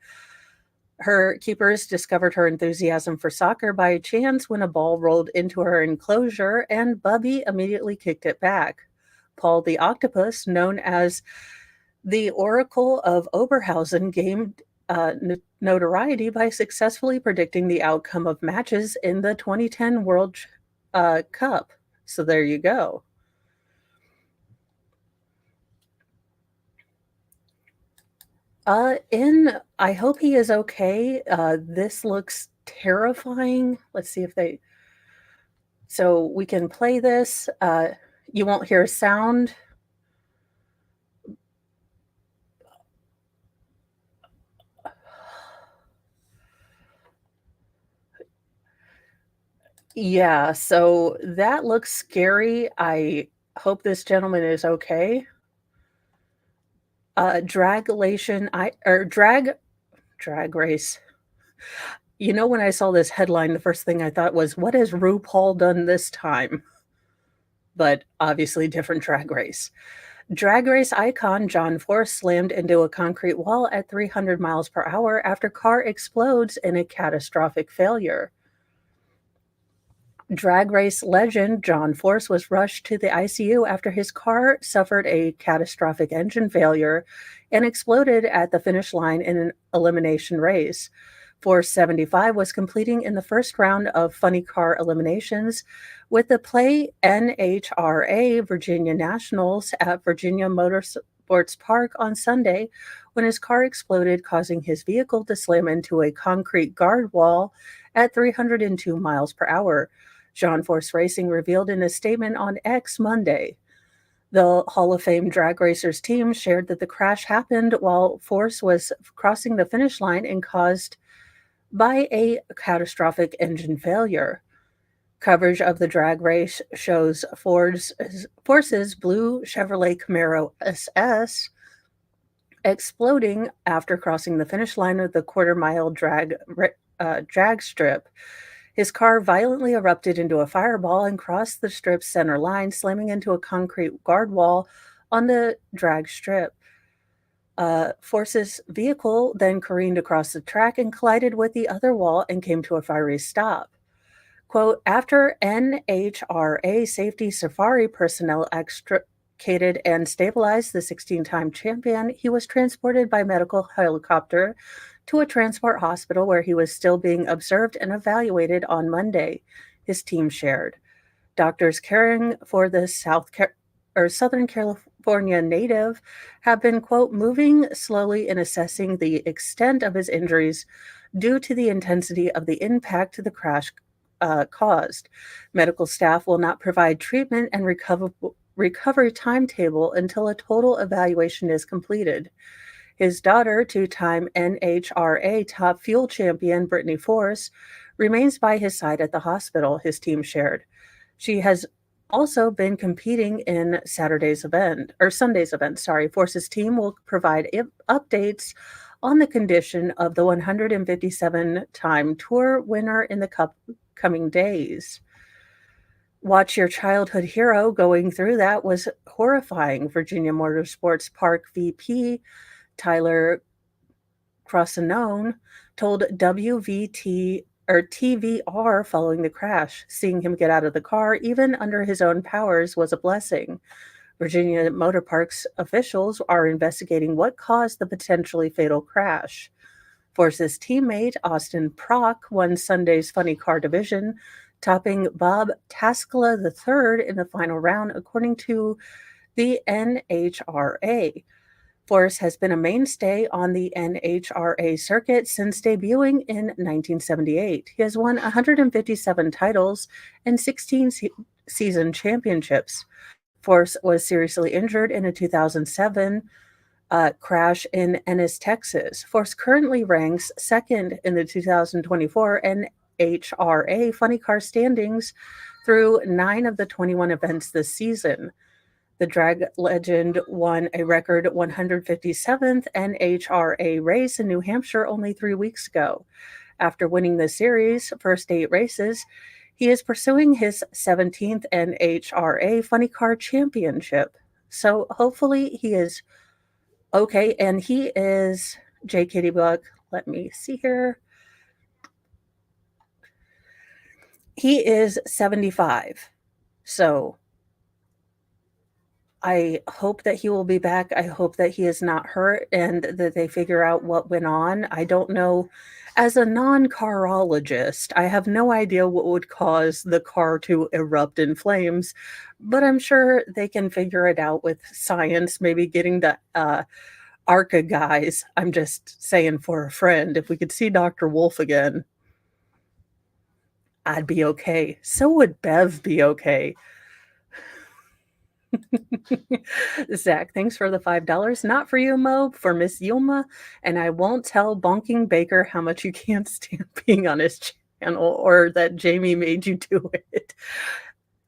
Her keepers discovered her enthusiasm for soccer by chance when a ball rolled into her enclosure, and Bubby immediately kicked it back. Paul the Octopus, known as the Oracle of Oberhausen, gained notoriety by successfully predicting the outcome of matches in the 2010 World Cup. So there you go. I hope he is okay. This looks terrifying. Let's see if so we can play this. You won't hear sound. Yeah, so that looks scary. I hope this gentleman is okay. Drag race. When I saw this headline, the first thing I thought was, what has RuPaul done this time? But obviously different drag race. Drag race icon John Force slammed into a concrete wall at 300 miles per hour after car explodes in a catastrophic failure. Drag race legend John Force was rushed to the ICU after his car suffered a catastrophic engine failure and exploded at the finish line in an elimination race. Force 75 was completing in the first round of funny car eliminations with the Play NHRA Virginia Nationals at Virginia Motorsports Park on Sunday when his car exploded, causing his vehicle to slam into a concrete guard wall at 302 miles per hour. John Force Racing revealed in a statement on X Monday. The Hall of Fame drag racers team shared that the crash happened while Force was crossing the finish line and caused by a catastrophic engine failure. Coverage of the drag race shows Force's blue Chevrolet Camaro SS exploding after crossing the finish line of the quarter-mile drag strip. His car violently erupted into a fireball and crossed the strip's center line, slamming into a concrete guard wall on the drag strip. Force's vehicle then careened across the track and collided with the other wall and came to a fiery stop. Quote, after NHRA safety safari personnel extricated and stabilized the 16-time champion, he was transported by medical helicopter to a transport hospital where he was still being observed and evaluated on Monday, his team shared. Doctors caring for the Southern California native have been, quote, moving slowly in assessing the extent of his injuries due to the intensity of the impact the crash caused. Medical staff will not provide treatment and recovery timetable until a total evaluation is completed. His daughter, two-time NHRA top fuel champion Brittany Force, remains by his side at the hospital, his team shared. She has also been competing in Sunday's event. Force's team will provide updates on the condition of the 157-time tour winner in the coming days. Watch your childhood hero going through that was horrifying, Virginia Motorsports Park VP Tyler Crossanone told TVR following the crash. Seeing him get out of the car, even under his own powers, was a blessing. Virginia Motor Parks officials are investigating what caused the potentially fatal crash. Force's teammate Austin Prock won Sunday's Funny Car division, topping Bob Taskala III in the final round, according to the NHRA. Force has been a mainstay on the NHRA circuit since debuting in 1978. He has won 157 titles and 16 season championships. Force was seriously injured in a 2007 crash in Ennis, Texas. Force currently ranks second in the 2024 NHRA Funny Car standings through 9 of the 21 events this season. The drag legend won a record 157th NHRA race in New Hampshire only 3 weeks ago. After winning the series' first 8 races, he is pursuing his 17th NHRA Funny Car Championship. So hopefully he is okay. And he is, J. Kitty Buck, let me see here. He is 75. So I hope that he will be back. I hope that he is not hurt and that they figure out what went on. I don't know. As a non-carologist, I have no idea what would cause the car to erupt in flames, but I'm sure they can figure it out with science, maybe getting the ARCA guys. I'm just saying for a friend, if we could see Dr. Wolf again, I'd be okay. So would Bev be okay. Zach, thanks for the $5. Not for you, Mo, for Miss Yulma. And I won't tell Bonking Baker how much you can't stand being on his channel or that Jamie made you do it.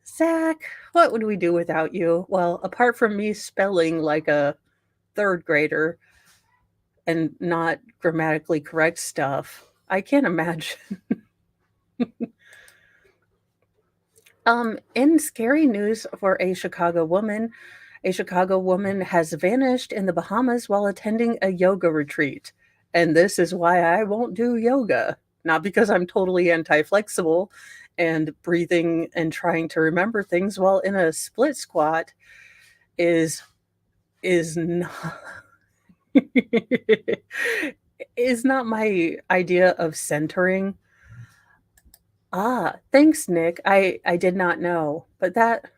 Zach, what would we do without you? Well, apart from me spelling like a 3rd grader and not grammatically correct stuff, I can't imagine. In scary news for a Chicago woman has vanished in the Bahamas while attending a yoga retreat. And this is why I won't do yoga. Not because I'm totally anti-flexible and breathing and trying to remember things while in a split squat is not is not my idea of centering. Thanks, Nick. I did not know, but that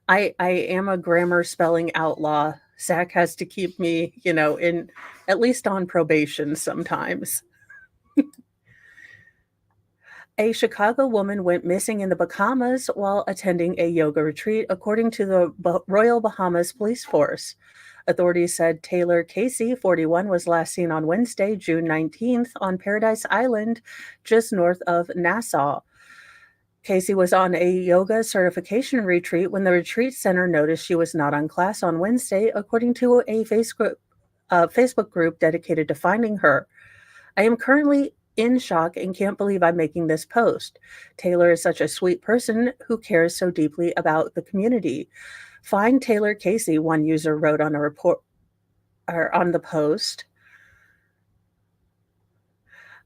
I am a grammar spelling outlaw. Zach has to keep me, in at least on probation sometimes. A Chicago woman went missing in the Bahamas while attending a yoga retreat, according to the Royal Bahamas Police Force. Authorities said Taylor Casey, 41, was last seen on Wednesday, June 19th, on Paradise Island, just north of Nassau. Casey was on a yoga certification retreat when the retreat center noticed she was not on class on Wednesday, according to a Facebook group dedicated to finding her. I am currently in shock and can't believe I'm making this post. Taylor is such a sweet person who cares so deeply about the community. Find Taylor Casey, one user wrote on a report or on the post.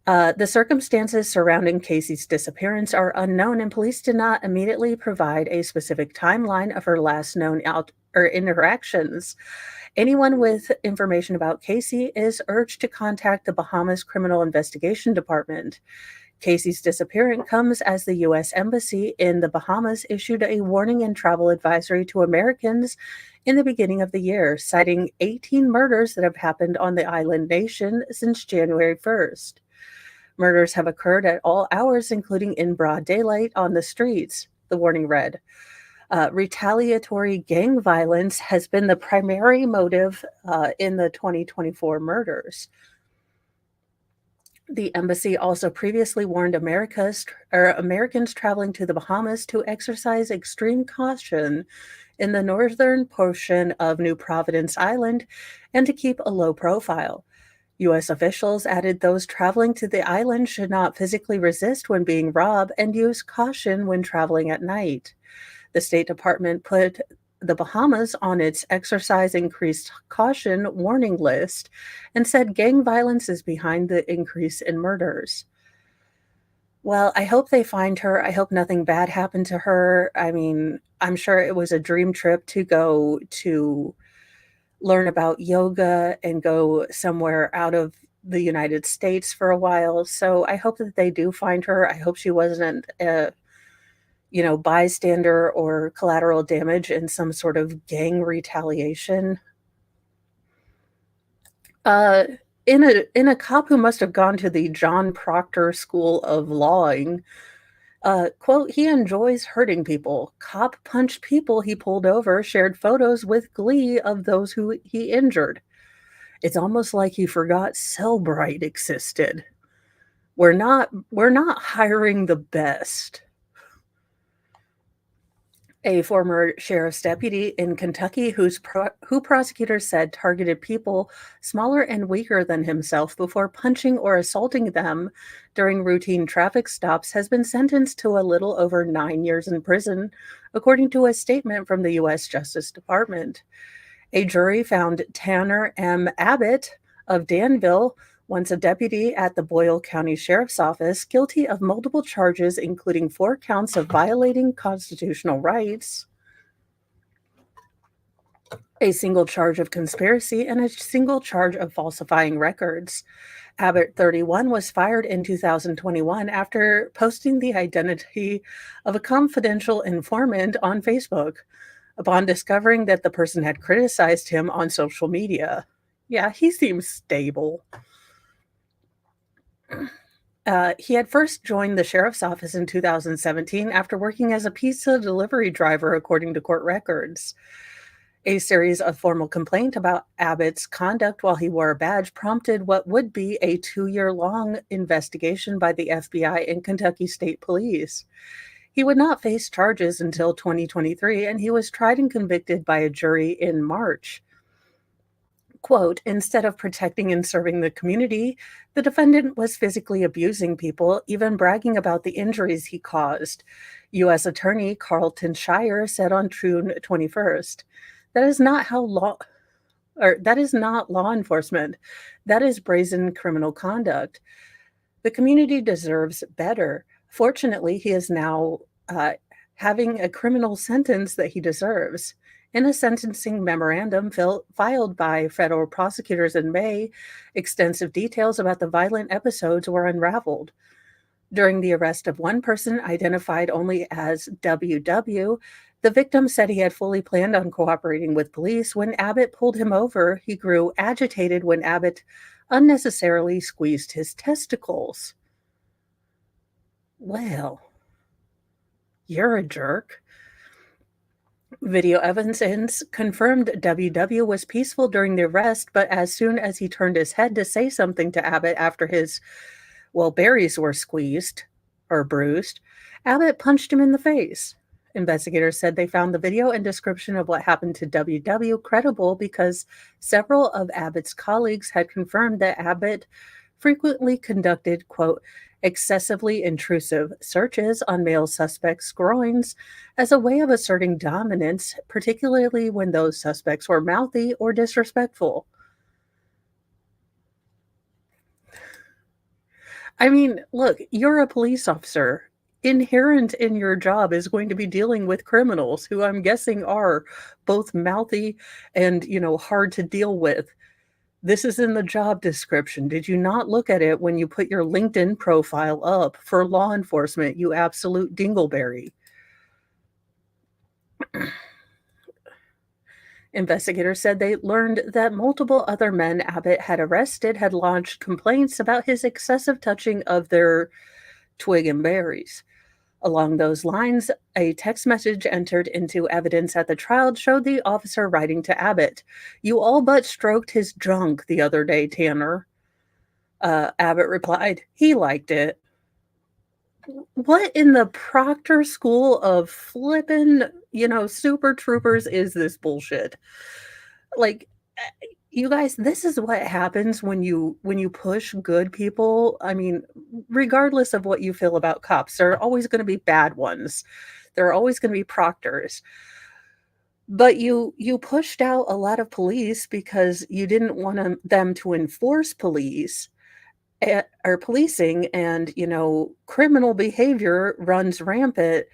The circumstances surrounding Casey's disappearance are unknown, and police did not immediately provide a specific timeline of her last known interactions. Anyone with information about Casey is urged to contact the Bahamas Criminal Investigation Department. Casey's disappearance comes as the U.S. Embassy in the Bahamas issued a warning and travel advisory to Americans in the beginning of the year, citing 18 murders that have happened on the island nation since January 1st. Murders have occurred at all hours, including in broad daylight on the streets, the warning read. Retaliatory gang violence has been the primary motive in the 2024 murders. The embassy also previously warned Americans traveling to the Bahamas to exercise extreme caution in the northern portion of New Providence Island and to keep a low profile. U.S. officials added those traveling to the island should not physically resist when being robbed and use caution when traveling at night. The State Department put the Bahamas on its exercise increased caution warning list and said gang violence is behind the increase in murders. Well, I hope they find her. I hope nothing bad happened to her. I mean, I'm sure it was a dream trip to go to learn about yoga and go somewhere out of the United States for a while. So I hope that they do find her. I hope she wasn't a bystander or collateral damage in some sort of gang retaliation. In a cop who must have gone to the John Proctor School of Lawing, quote, he enjoys hurting people. Cop punched people he pulled over, shared photos with glee of those who he injured. It's almost like he forgot Cellbrite existed. We're not hiring the best. A former sheriff's deputy in Kentucky who prosecutors said targeted people smaller and weaker than himself before punching or assaulting them during routine traffic stops has been sentenced to a little over 9 years in prison, according to a statement from the U.S. Justice Department. A jury found Tanner M. Abbott of Danville, once a deputy at the Boyle County Sheriff's Office, guilty of multiple charges, including 4 counts of violating constitutional rights, a single charge of conspiracy, and a single charge of falsifying records. Abbott, 31, was fired in 2021 after posting the identity of a confidential informant on Facebook upon discovering that the person had criticized him on social media. Yeah, he seems stable. He had first joined the sheriff's office in 2017 after working as a pizza delivery driver, according to court records. A series of formal complaints about Abbott's conduct while he wore a badge prompted what would be a 2-year-long investigation by the FBI and Kentucky State Police. He would not face charges until 2023, and he was tried and convicted by a jury in March. Quote, instead of protecting and serving the community, the defendant was physically abusing people, even bragging about the injuries he caused, U.S. Attorney Carlton Shire said on June 21st. That is not law enforcement. That is brazen criminal conduct. The community deserves better. Fortunately, he is now having a criminal sentence that he deserves. In a sentencing memorandum filed by federal prosecutors in May, extensive details about the violent episodes were unraveled. During the arrest of one person, identified only as WW, the victim said he had fully planned on cooperating with police. When Abbott pulled him over, he grew agitated when Abbott unnecessarily squeezed his testicles. Well, you're a jerk. Video evidence confirmed WW was peaceful during the arrest, but as soon as he turned his head to say something to Abbott after his, well, berries were squeezed or bruised, Abbott punched him in the face. Investigators said they found the video and description of what happened to WW credible because several of Abbott's colleagues had confirmed that Abbott frequently conducted, quote, excessively intrusive searches on male suspects' groins as a way of asserting dominance, particularly when those suspects were mouthy or disrespectful. I mean, look, you're a police officer. Inherent in your job is going to be dealing with criminals who I'm guessing are both mouthy and, hard to deal with. This is in the job description. Did you not look at it when you put your LinkedIn profile up for law enforcement, you absolute dingleberry? Investigators said they learned that multiple other men Abbott had arrested had launched complaints about his excessive touching of their twig and berries. Along those lines, a text message entered into evidence at the trial showed the officer writing to Abbott, "You all but stroked his junk the other day, Tanner." Abbott replied, "He liked it." What in the Proctor School of flippin', super troopers is this bullshit? Like, you guys, this is what happens when you push good people. I mean, regardless of what you feel about cops, there are always gonna be bad ones. There are always gonna be proctors. But you pushed out a lot of police because you didn't want them to enforce or policing, and criminal behavior runs rampant,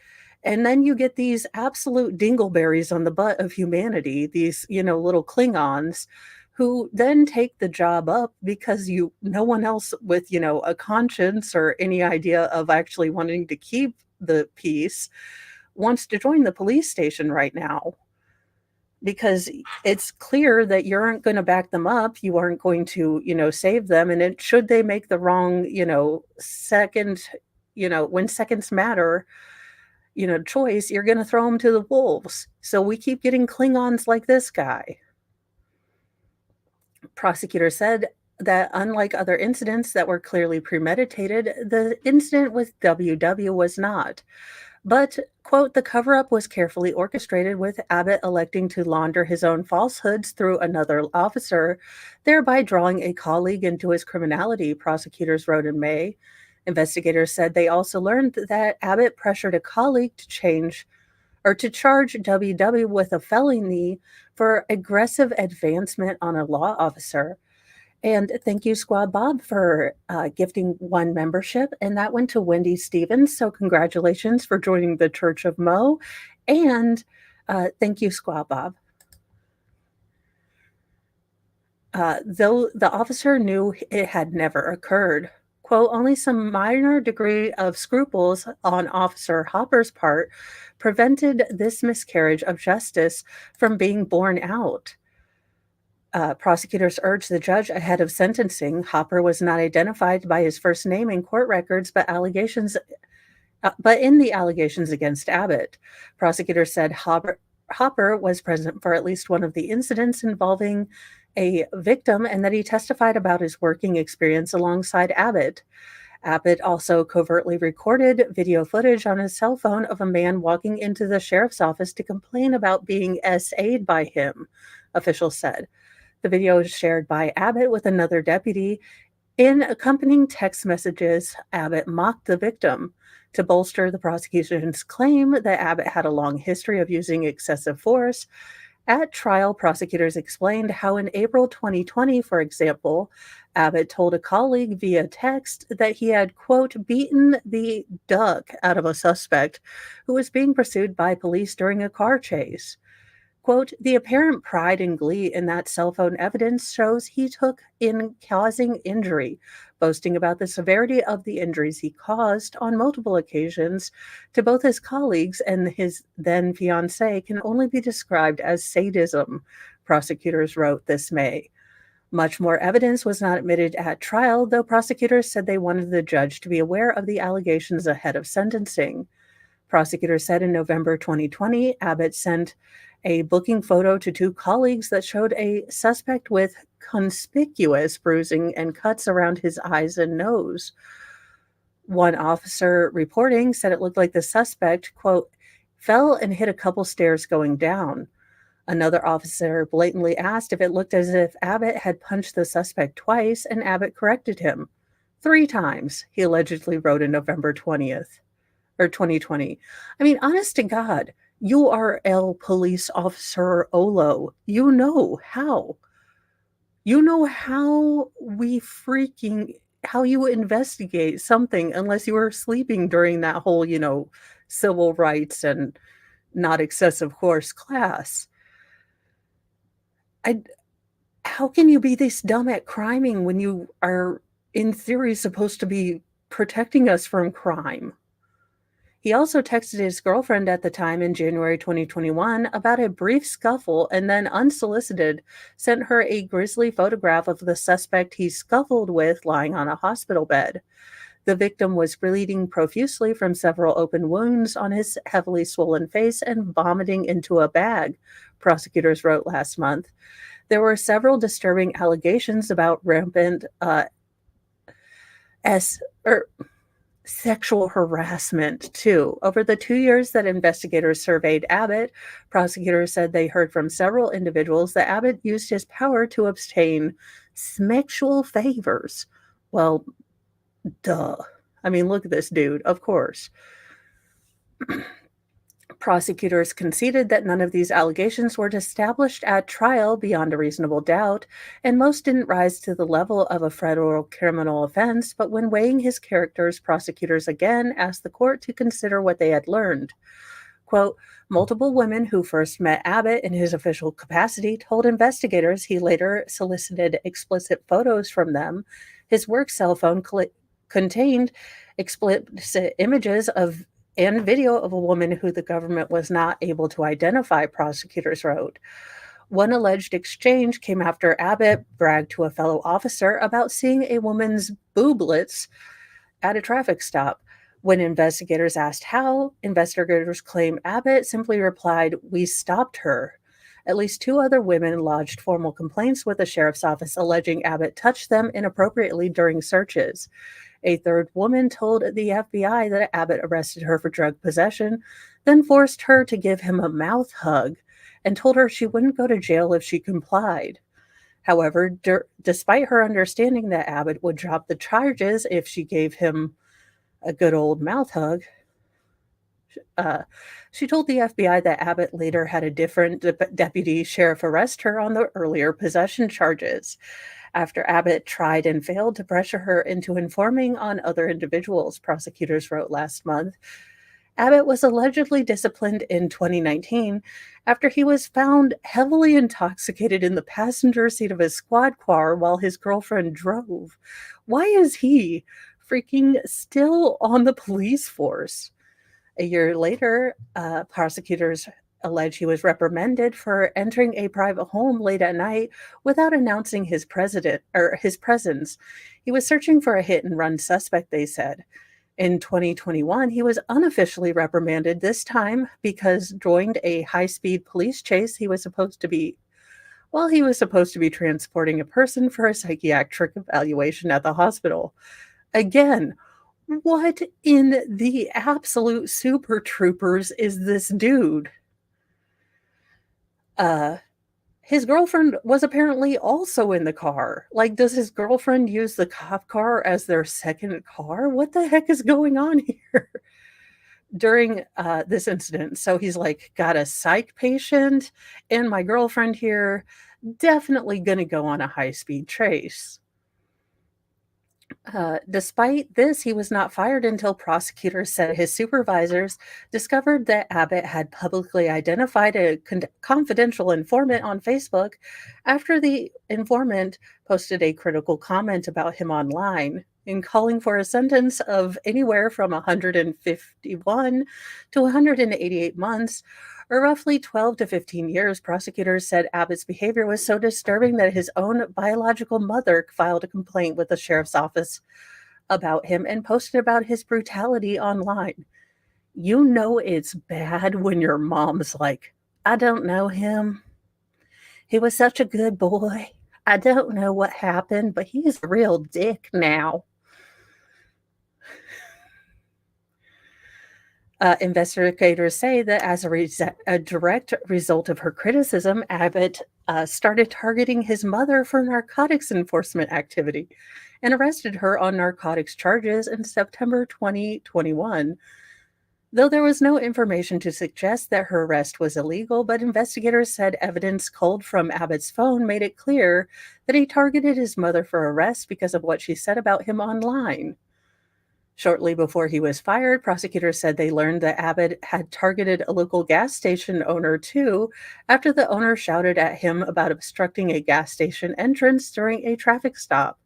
and then you get these absolute dingleberries on the butt of humanity, these little Klingons who then take the job up because you no one else with a conscience or any idea of actually wanting to keep the peace wants to join the police station right now, because it's clear that you aren't going to back them up. You aren't going to, save them. And should they make the wrong, second, when seconds matter, choice, you're going to throw them to the wolves. So we keep getting Klingons like this guy. Prosecutors said that unlike other incidents that were clearly premeditated, the incident with WW was not. But, quote, the cover up was carefully orchestrated, with Abbott electing to launder his own falsehoods through another officer, thereby drawing a colleague into his criminality, prosecutors wrote in May. Investigators said they also learned that Abbott pressured a colleague to charge WW with a felony for aggressive advancement on a law officer. And thank you, Squad Bob, for gifting one membership. And that went to Wendy Stevens. So congratulations for joining the Church of Mo. And thank you, Squad Bob. Though the officer knew it had never occurred, quote, only some minor degree of scruples on Officer Hopper's part prevented this miscarriage of justice from being borne out. Prosecutors urged the judge ahead of sentencing. Hopper was not identified by his first name in court records, but in the allegations against Abbott. Prosecutors said Hopper was present for at least one of the incidents involving a victim, and that he testified about his working experience alongside Abbott. Abbott also covertly recorded video footage on his cell phone of a man walking into the sheriff's office to complain about being SA'd by him, officials said. The video is shared by Abbott with another deputy. In accompanying text messages, Abbott mocked the victim. To bolster the prosecution's claim that Abbott had a long history of using excessive force, at trial, prosecutors explained how in April 2020, for example, Abbott told a colleague via text that he had, quote, beaten the duck out of a suspect who was being pursued by police during a car chase. Quote, the apparent pride and glee in that cell phone evidence shows he took in causing injury, boasting about the severity of the injuries he caused on multiple occasions to both his colleagues and his then fiancée can only be described as sadism, prosecutors wrote this May. Much more evidence was not admitted at trial, though prosecutors said they wanted the judge to be aware of the allegations ahead of sentencing. Prosecutors said in November 2020, Abbott sent a booking photo to two colleagues that showed a suspect with conspicuous bruising and cuts around his eyes and nose. One officer reporting said it looked like the suspect, quote, fell and hit a couple stairs going down. Another officer blatantly asked if it looked as if Abbott had punched the suspect twice, and Abbott corrected him. 3 times, he allegedly wrote in November 20th or 2020. I mean, honest to God, you are El Police Officer Olo. You know how. You know how how you investigate something unless you were sleeping during that whole, civil rights and not excessive force class. How can you be this dumb at criming when you are, in theory, supposed to be protecting us from crime? He also texted his girlfriend at the time in January 2021 about a brief scuffle and then, unsolicited, sent her a grisly photograph of the suspect he scuffled with lying on a hospital bed. The victim was bleeding profusely from several open wounds on his heavily swollen face and vomiting into a bag, prosecutors wrote last month. There were several disturbing allegations about rampant sexual harassment, too. Over the 2 years that investigators surveyed Abbott, prosecutors said they heard from several individuals that Abbott used his power to obtain sexual favors. Well, duh. I mean, look at this dude, of course. Prosecutors conceded that none of these allegations were established at trial beyond a reasonable doubt, and most didn't rise to the level of a federal criminal offense, but when weighing his characters, prosecutors again asked the court to consider what they had learned. Quote, multiple women who first met Abbott in his official capacity told investigators he later solicited explicit photos from them. His work cell phone contained explicit images of and video of a woman who the government was not able to identify, prosecutors wrote. One alleged exchange came after Abbott bragged to a fellow officer about seeing a woman's booblets at a traffic stop. When investigators asked how, investigators claim Abbott simply replied, "We stopped her." At least 2 other women lodged formal complaints with the sheriff's office alleging Abbott touched them inappropriately during searches. A third woman told the FBI that Abbott arrested her for drug possession, then forced her to give him a mouth hug, and told her she wouldn't go to jail if she complied. However, despite her understanding that Abbott would drop the charges if she gave him a good old mouth hug, she told the FBI that Abbott later had a different deputy sheriff arrest her on the earlier possession charges. After Abbott tried and failed to pressure her into informing on other individuals, prosecutors wrote last month. Abbott was allegedly disciplined in 2019 after he was found heavily intoxicated in the passenger seat of his squad car while his girlfriend drove. Why is he freaking still on the police force? A year later, prosecutors allege he was reprimanded for entering a private home late at night without announcing his presence. He was searching for a hit-and-run suspect, they said. In 2021, he was unofficially reprimanded, this time because joined a high-speed police chase he was supposed to be transporting a person for a psychiatric evaluation at the hospital. Again, what in the absolute super troopers is this dude? His girlfriend was apparently also in the car. Like, does his girlfriend use the cop car as their second car? What the heck is going on here during this incident? So he's like, got a psych patient and my girlfriend here, definitely going to go on a high-speed chase. Despite this, he was not fired until prosecutors said his supervisors discovered that Abbott had publicly identified a confidential informant on Facebook after the informant posted a critical comment about him online. in calling for a sentence of anywhere from 151 to 188 months, or roughly 12 to 15 years. Prosecutors said Abbott's behavior was so disturbing that his own biological mother filed a complaint with the sheriff's office about him and posted about his brutality online. You know it's bad when your mom's like, I don't know him. He was such a good boy. I don't know what happened, but he's a real dick now. Investigators say that as a direct result of her criticism, Abbott started targeting his mother for narcotics enforcement activity and arrested her on narcotics charges in September 2021. Though there was no information to suggest that her arrest was illegal, but investigators said evidence culled from Abbott's phone made it clear that he targeted his mother for arrest because of what she said about him online. Shortly before he was fired, prosecutors said they learned that Abbott had targeted a local gas station owner too, after the owner shouted at him about obstructing a gas station entrance during a traffic stop.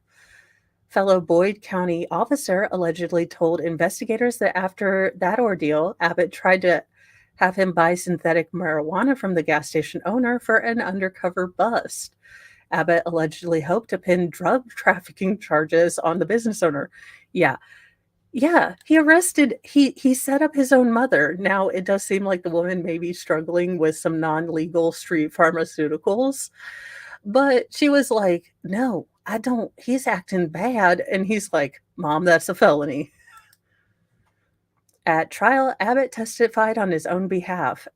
Fellow Boyd County officer allegedly told investigators that after that ordeal, Abbott tried to have him buy synthetic marijuana from the gas station owner for an undercover bust. Abbott allegedly hoped to pin drug trafficking charges on the business owner. Yeah, he set up his own mother. Now, it does seem like the woman may be struggling with some non-legal street pharmaceuticals, but she was like, "No, I don't. He's acting bad." And he's like, "Mom, that's a felony." At trial, Abbott testified on his own behalf.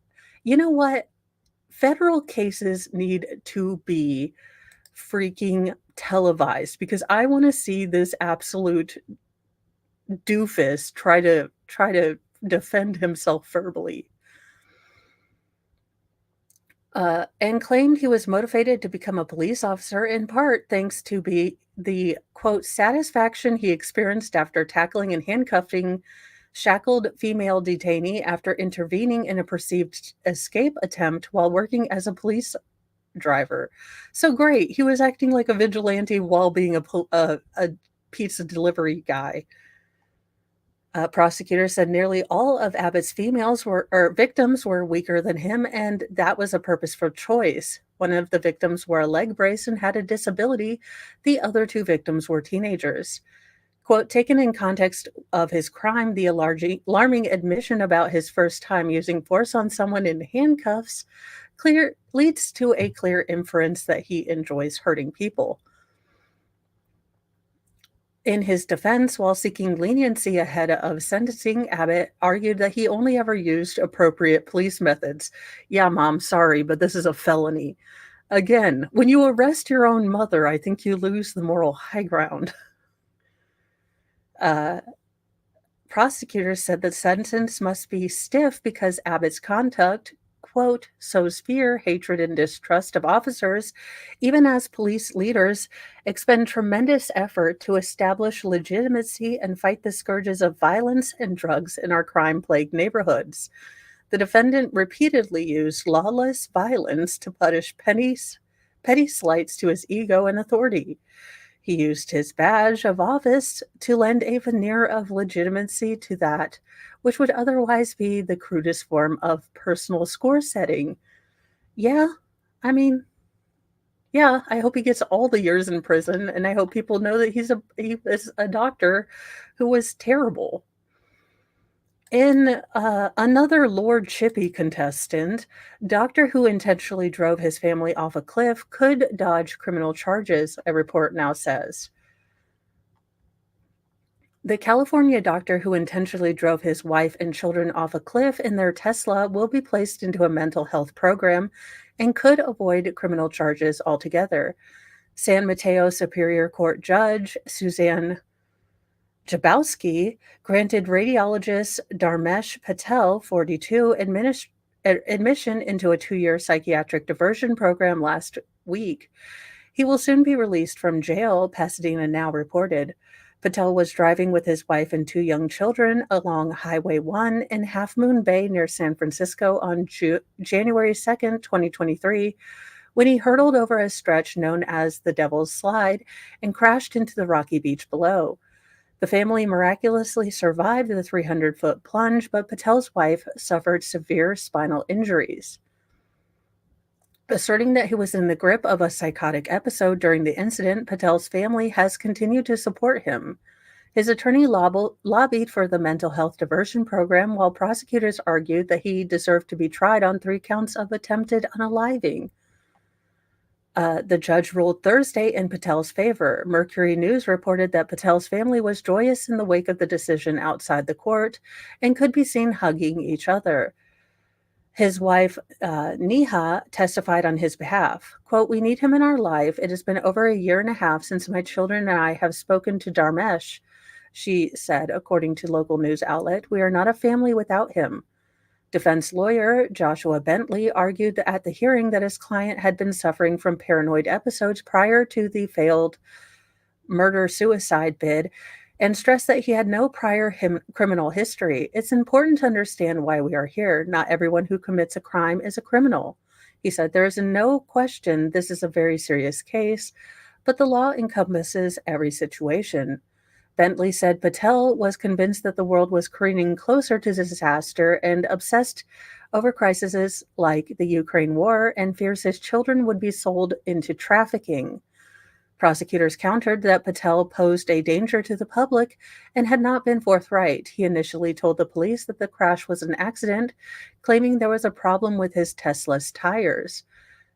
You know what? Federal cases need to be freaking televised because I want to see this absolute doofus try to defend himself verbally. And claimed he was motivated to become a police officer in part thanks to the quote satisfaction he experienced after tackling and handcuffing shackled female detainee after intervening in a perceived escape attempt while working as a police driver. So great, he was acting like a vigilante while being a pizza delivery guy. Prosecutors said nearly all of Abbott's victims were weaker than him, and that was a purposeful choice. One of the victims wore a leg brace and had a disability. The other two victims were teenagers. Quote, taken in context of his crime, the alarming admission about his first time using force on someone in handcuffs leads to a clear inference that he enjoys hurting people. In his defense, while seeking leniency ahead of sentencing, Abbott argued that he only ever used appropriate police methods. Yeah, Mom, sorry, but this is a felony. Again, when you arrest your own mother, I think you lose the moral high ground. Prosecutors said the sentence must be stiff because Abbott's conduct, quote, sows fear, hatred, and distrust of officers, even as police leaders expend tremendous effort to establish legitimacy and fight the scourges of violence and drugs in our crime-plagued neighborhoods. The defendant repeatedly used lawless violence to punish petty slights to his ego and authority. He used his badge of office to lend a veneer of legitimacy to that which would otherwise be the crudest form of personal score setting. Yeah, I mean, yeah, I hope he gets all the years in prison, and I hope people know that he was a doctor who was terrible. In another Lord Chippy contestant, doctor who intentionally drove his family off a cliff could dodge criminal charges, a report now says. The California doctor who intentionally drove his wife and children off a cliff in their Tesla will be placed into a mental health program and could avoid criminal charges altogether. San Mateo Superior Court Judge Suzanne Jabowski granted radiologist Dharmesh Patel, 42, admission into a 2-year psychiatric diversion program last week. He will soon be released from jail, Pasadena Now reported. Patel was driving with his wife and 2 young children along Highway 1 in Half Moon Bay near San Francisco on January 2nd, 2023, when he hurtled over a stretch known as the Devil's Slide and crashed into the rocky beach below. The family miraculously survived the 300-foot plunge, but Patel's wife suffered severe spinal injuries. Asserting that he was in the grip of a psychotic episode during the incident, Patel's family has continued to support him. His attorney lobbied for the mental health diversion program, while prosecutors argued that he deserved to be tried on 3 counts of attempted unaliving. The judge ruled Thursday in Patel's favor. Mercury News reported that Patel's family was joyous in the wake of the decision outside the court and could be seen hugging each other. His wife, Neha, testified on his behalf. Quote, "We need him in our life. It has been over a year and a half since my children and I have spoken to Dharmesh," she said, according to local news outlet. "We are not a family without him." Defense lawyer Joshua Bentley argued at the hearing that his client had been suffering from paranoid episodes prior to the failed murder-suicide bid and stressed that he had no prior criminal history. "It's important to understand why we are here. Not everyone who commits a crime is a criminal," he said. "There is no question this is a very serious case, but the law encompasses every situation." Bentley said Patel was convinced that the world was careening closer to disaster and obsessed over crises like the Ukraine war and fears his children would be sold into trafficking. Prosecutors countered that Patel posed a danger to the public and had not been forthright. He initially told the police that the crash was an accident, claiming there was a problem with his Tesla's tires.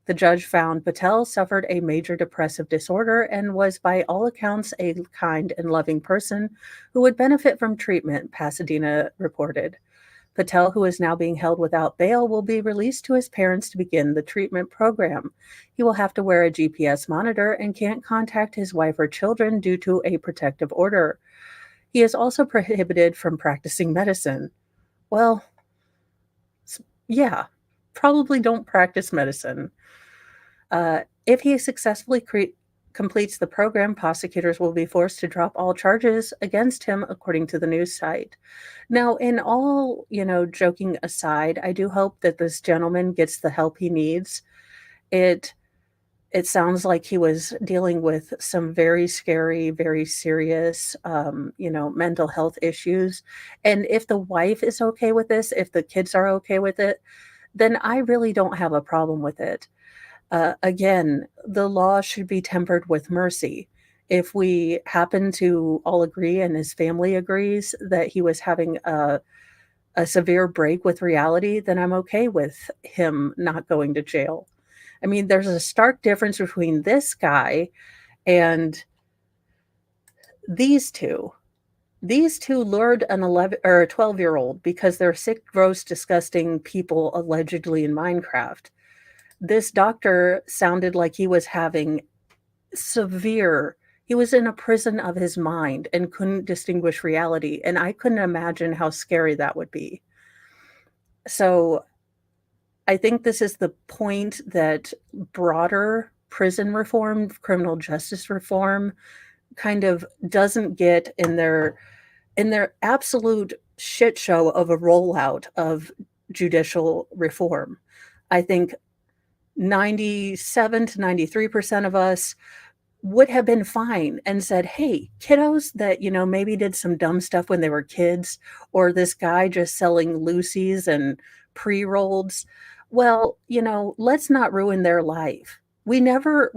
The judge found Patel suffered a major depressive disorder and was, by all accounts, a kind and loving person who would benefit from treatment, Pasadena reported. Patel, who is now being held without bail, will be released to his parents to begin the treatment program. He will have to wear a GPS monitor and can't contact his wife or children due to a protective order. He is also prohibited from practicing medicine. Well, yeah, probably don't practice medicine. If he successfully completes the program, prosecutors will be forced to drop all charges against him, according to the news site. Now, in all, joking aside, I do hope that this gentleman gets the help he needs. It sounds like he was dealing with some very scary, very serious, mental health issues. And if the wife is okay with this, if the kids are okay with it, then I really don't have a problem with it. Again, the law should be tempered with mercy. If we happen to all agree and his family agrees that he was having a severe break with reality, then I'm okay with him not going to jail. I mean, there's a stark difference between this guy and these two. These two lured an 11 or a 12-year-old because they're sick, gross, disgusting people allegedly in Minecraft. This doctor sounded like he was having he was in a prison of his mind and couldn't distinguish reality. And I couldn't imagine how scary that would be. So I think this is the point that broader prison reform, criminal justice reform kind of doesn't get in their absolute shit show of a rollout of judicial reform. I think 97 to 93% of us would have been fine and said, hey, kiddos that, maybe did some dumb stuff when they were kids, or this guy just selling Lucy's and pre-rolls. Well, let's not ruin their life. We never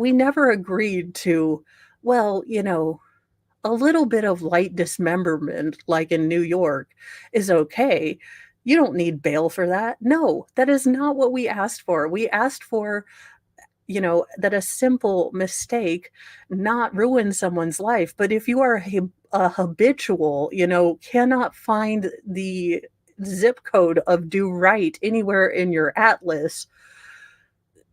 agreed to, well, a little bit of light dismemberment, like in New York, is okay. You don't need bail for that. No, that is not what we asked for. We asked for, that a simple mistake not ruin someone's life. But if you are a habitual, cannot find the zip code of do right anywhere in your atlas,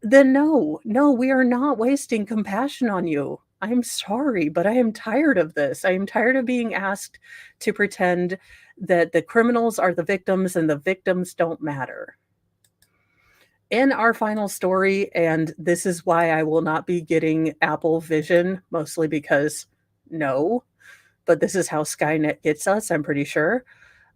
then no, we are not wasting compassion on you. I'm sorry, but I am tired of this. I am tired of being asked to pretend that the criminals are the victims and the victims don't matter. In our final story, and this is why I will not be getting Apple Vision, mostly because no, but this is how Skynet gets us, I'm pretty sure.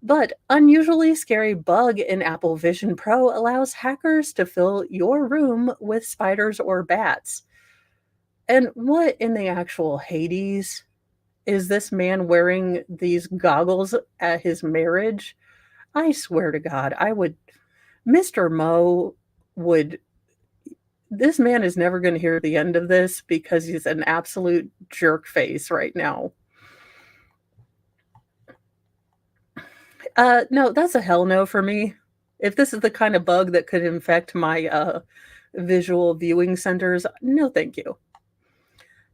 But unusually scary bug in Apple Vision Pro allows hackers to fill your room with spiders or bats. And what in the actual Hades is this man wearing these goggles at his marriage? I swear to God, Mr. Mo would, this man is never going to hear the end of this because he's an absolute jerk face right now. No, that's a hell no for me. If this is the kind of bug that could infect my visual viewing centers, no thank you.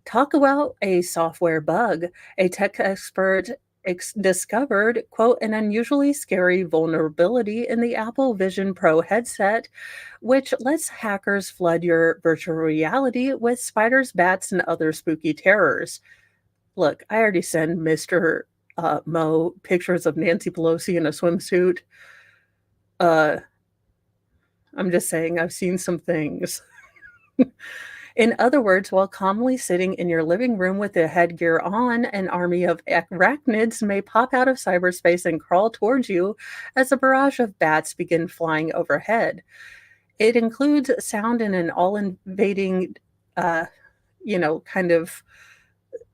Talk about a software bug. A tech expert discovered, quote, an unusually scary vulnerability in the Apple Vision Pro headset, which lets hackers flood your virtual reality with spiders, bats, and other spooky terrors. Look, I already sent Mr. Mo pictures of Nancy Pelosi in a swimsuit. I'm just saying, I've seen some things. In other words, while calmly sitting in your living room with the headgear on, an army of arachnids may pop out of cyberspace and crawl towards you as a barrage of bats begin flying overhead. It includes sound and an all-invading, kind of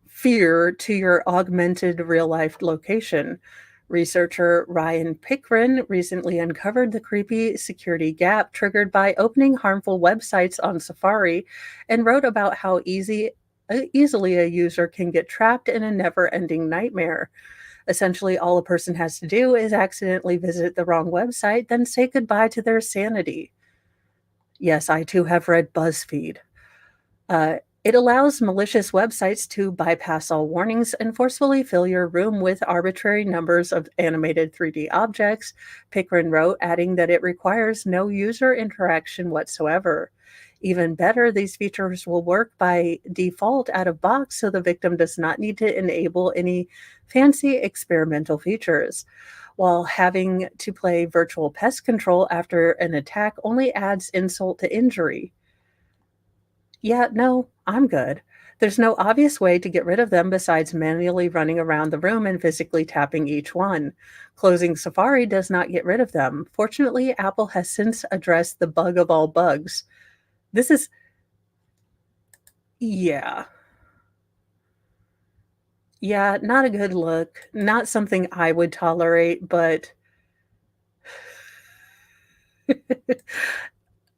fear to your augmented real-life location. Researcher Ryan Pickren recently uncovered the creepy security gap triggered by opening harmful websites on Safari and wrote about how easily a user can get trapped in a never-ending nightmare. Essentially, all a person has to do is accidentally visit the wrong website, then say goodbye to their sanity. Yes, I too have read BuzzFeed. It allows malicious websites to bypass all warnings and forcefully fill your room with arbitrary numbers of animated 3D objects, Pickren wrote, adding that it requires no user interaction whatsoever. Even better, these features will work by default out of box, so the victim does not need to enable any fancy experimental features. While having to play virtual pest control after an attack only adds insult to injury. Yeah, no, I'm good. There's no obvious way to get rid of them besides manually running around the room and physically tapping each one. Closing Safari does not get rid of them. Fortunately, Apple has since addressed the bug of all bugs. This is, yeah. Yeah, not a good look. Not something I would tolerate, but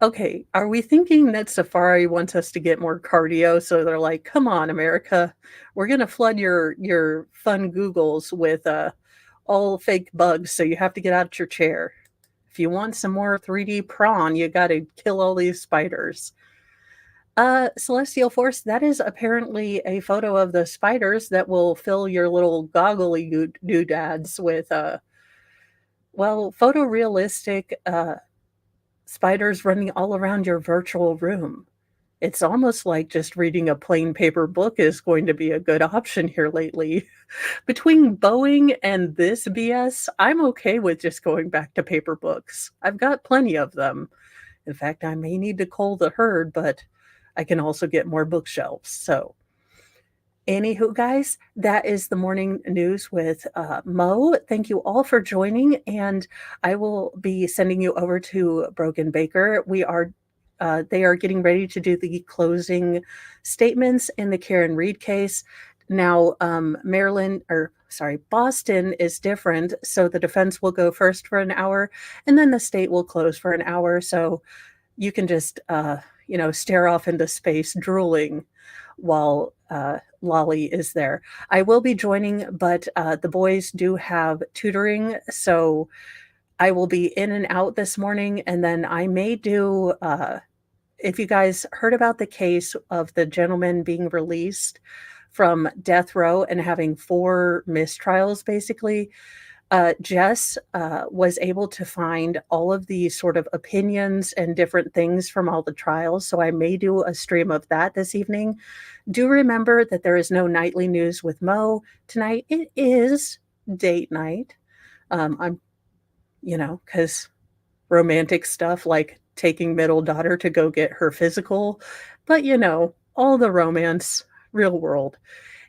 okay, are we thinking that Safari wants us to get more cardio? So they're like, come on, America, we're going to flood your fun Googles with all fake bugs. So you have to get out of your chair. If you want some more 3D prawn, you got to kill all these spiders. Celestial Force, that is apparently a photo of the spiders that will fill your little goggly doodads with, photorealistic spiders running all around your virtual room. It's almost like just reading a plain paper book is going to be a good option here lately. Between Boeing and this BS, I'm okay with just going back to paper books. I've got plenty of them. In fact, I may need to cull the herd, but I can also get more bookshelves. So, anywho, guys, that is the morning news with Mo. Thank you all for joining, and I will be sending you over to Brogan Baker. They are getting ready to do the closing statements in the Karen Reed case. Now, Boston is different, so the defense will go first for an hour, and then the state will close for an hour. So you can just stare off into space drooling while Lolly is there. I will be joining, but the boys do have tutoring, so I will be in and out this morning, and then I may do, if you guys heard about the case of the gentleman being released from death row and having 4 mistrials, basically, Jess was able to find all of the sort of opinions and different things from all the trials. So I may do a stream of that this evening. Do remember that there is no nightly news with Mo tonight. It is date night. Because romantic stuff like taking middle daughter to go get her physical, but all the romance, real world.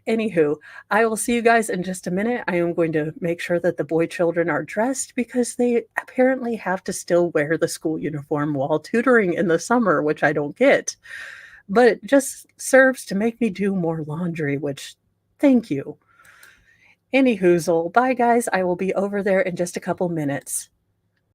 Anywho, I will see you guys in just a minute. I am going to make sure that the boy children are dressed because they apparently have to still wear the school uniform while tutoring in the summer, which I don't get. But it just serves to make me do more laundry, which, thank you. Any hoozle. Bye, guys. I will be over there in just a couple minutes.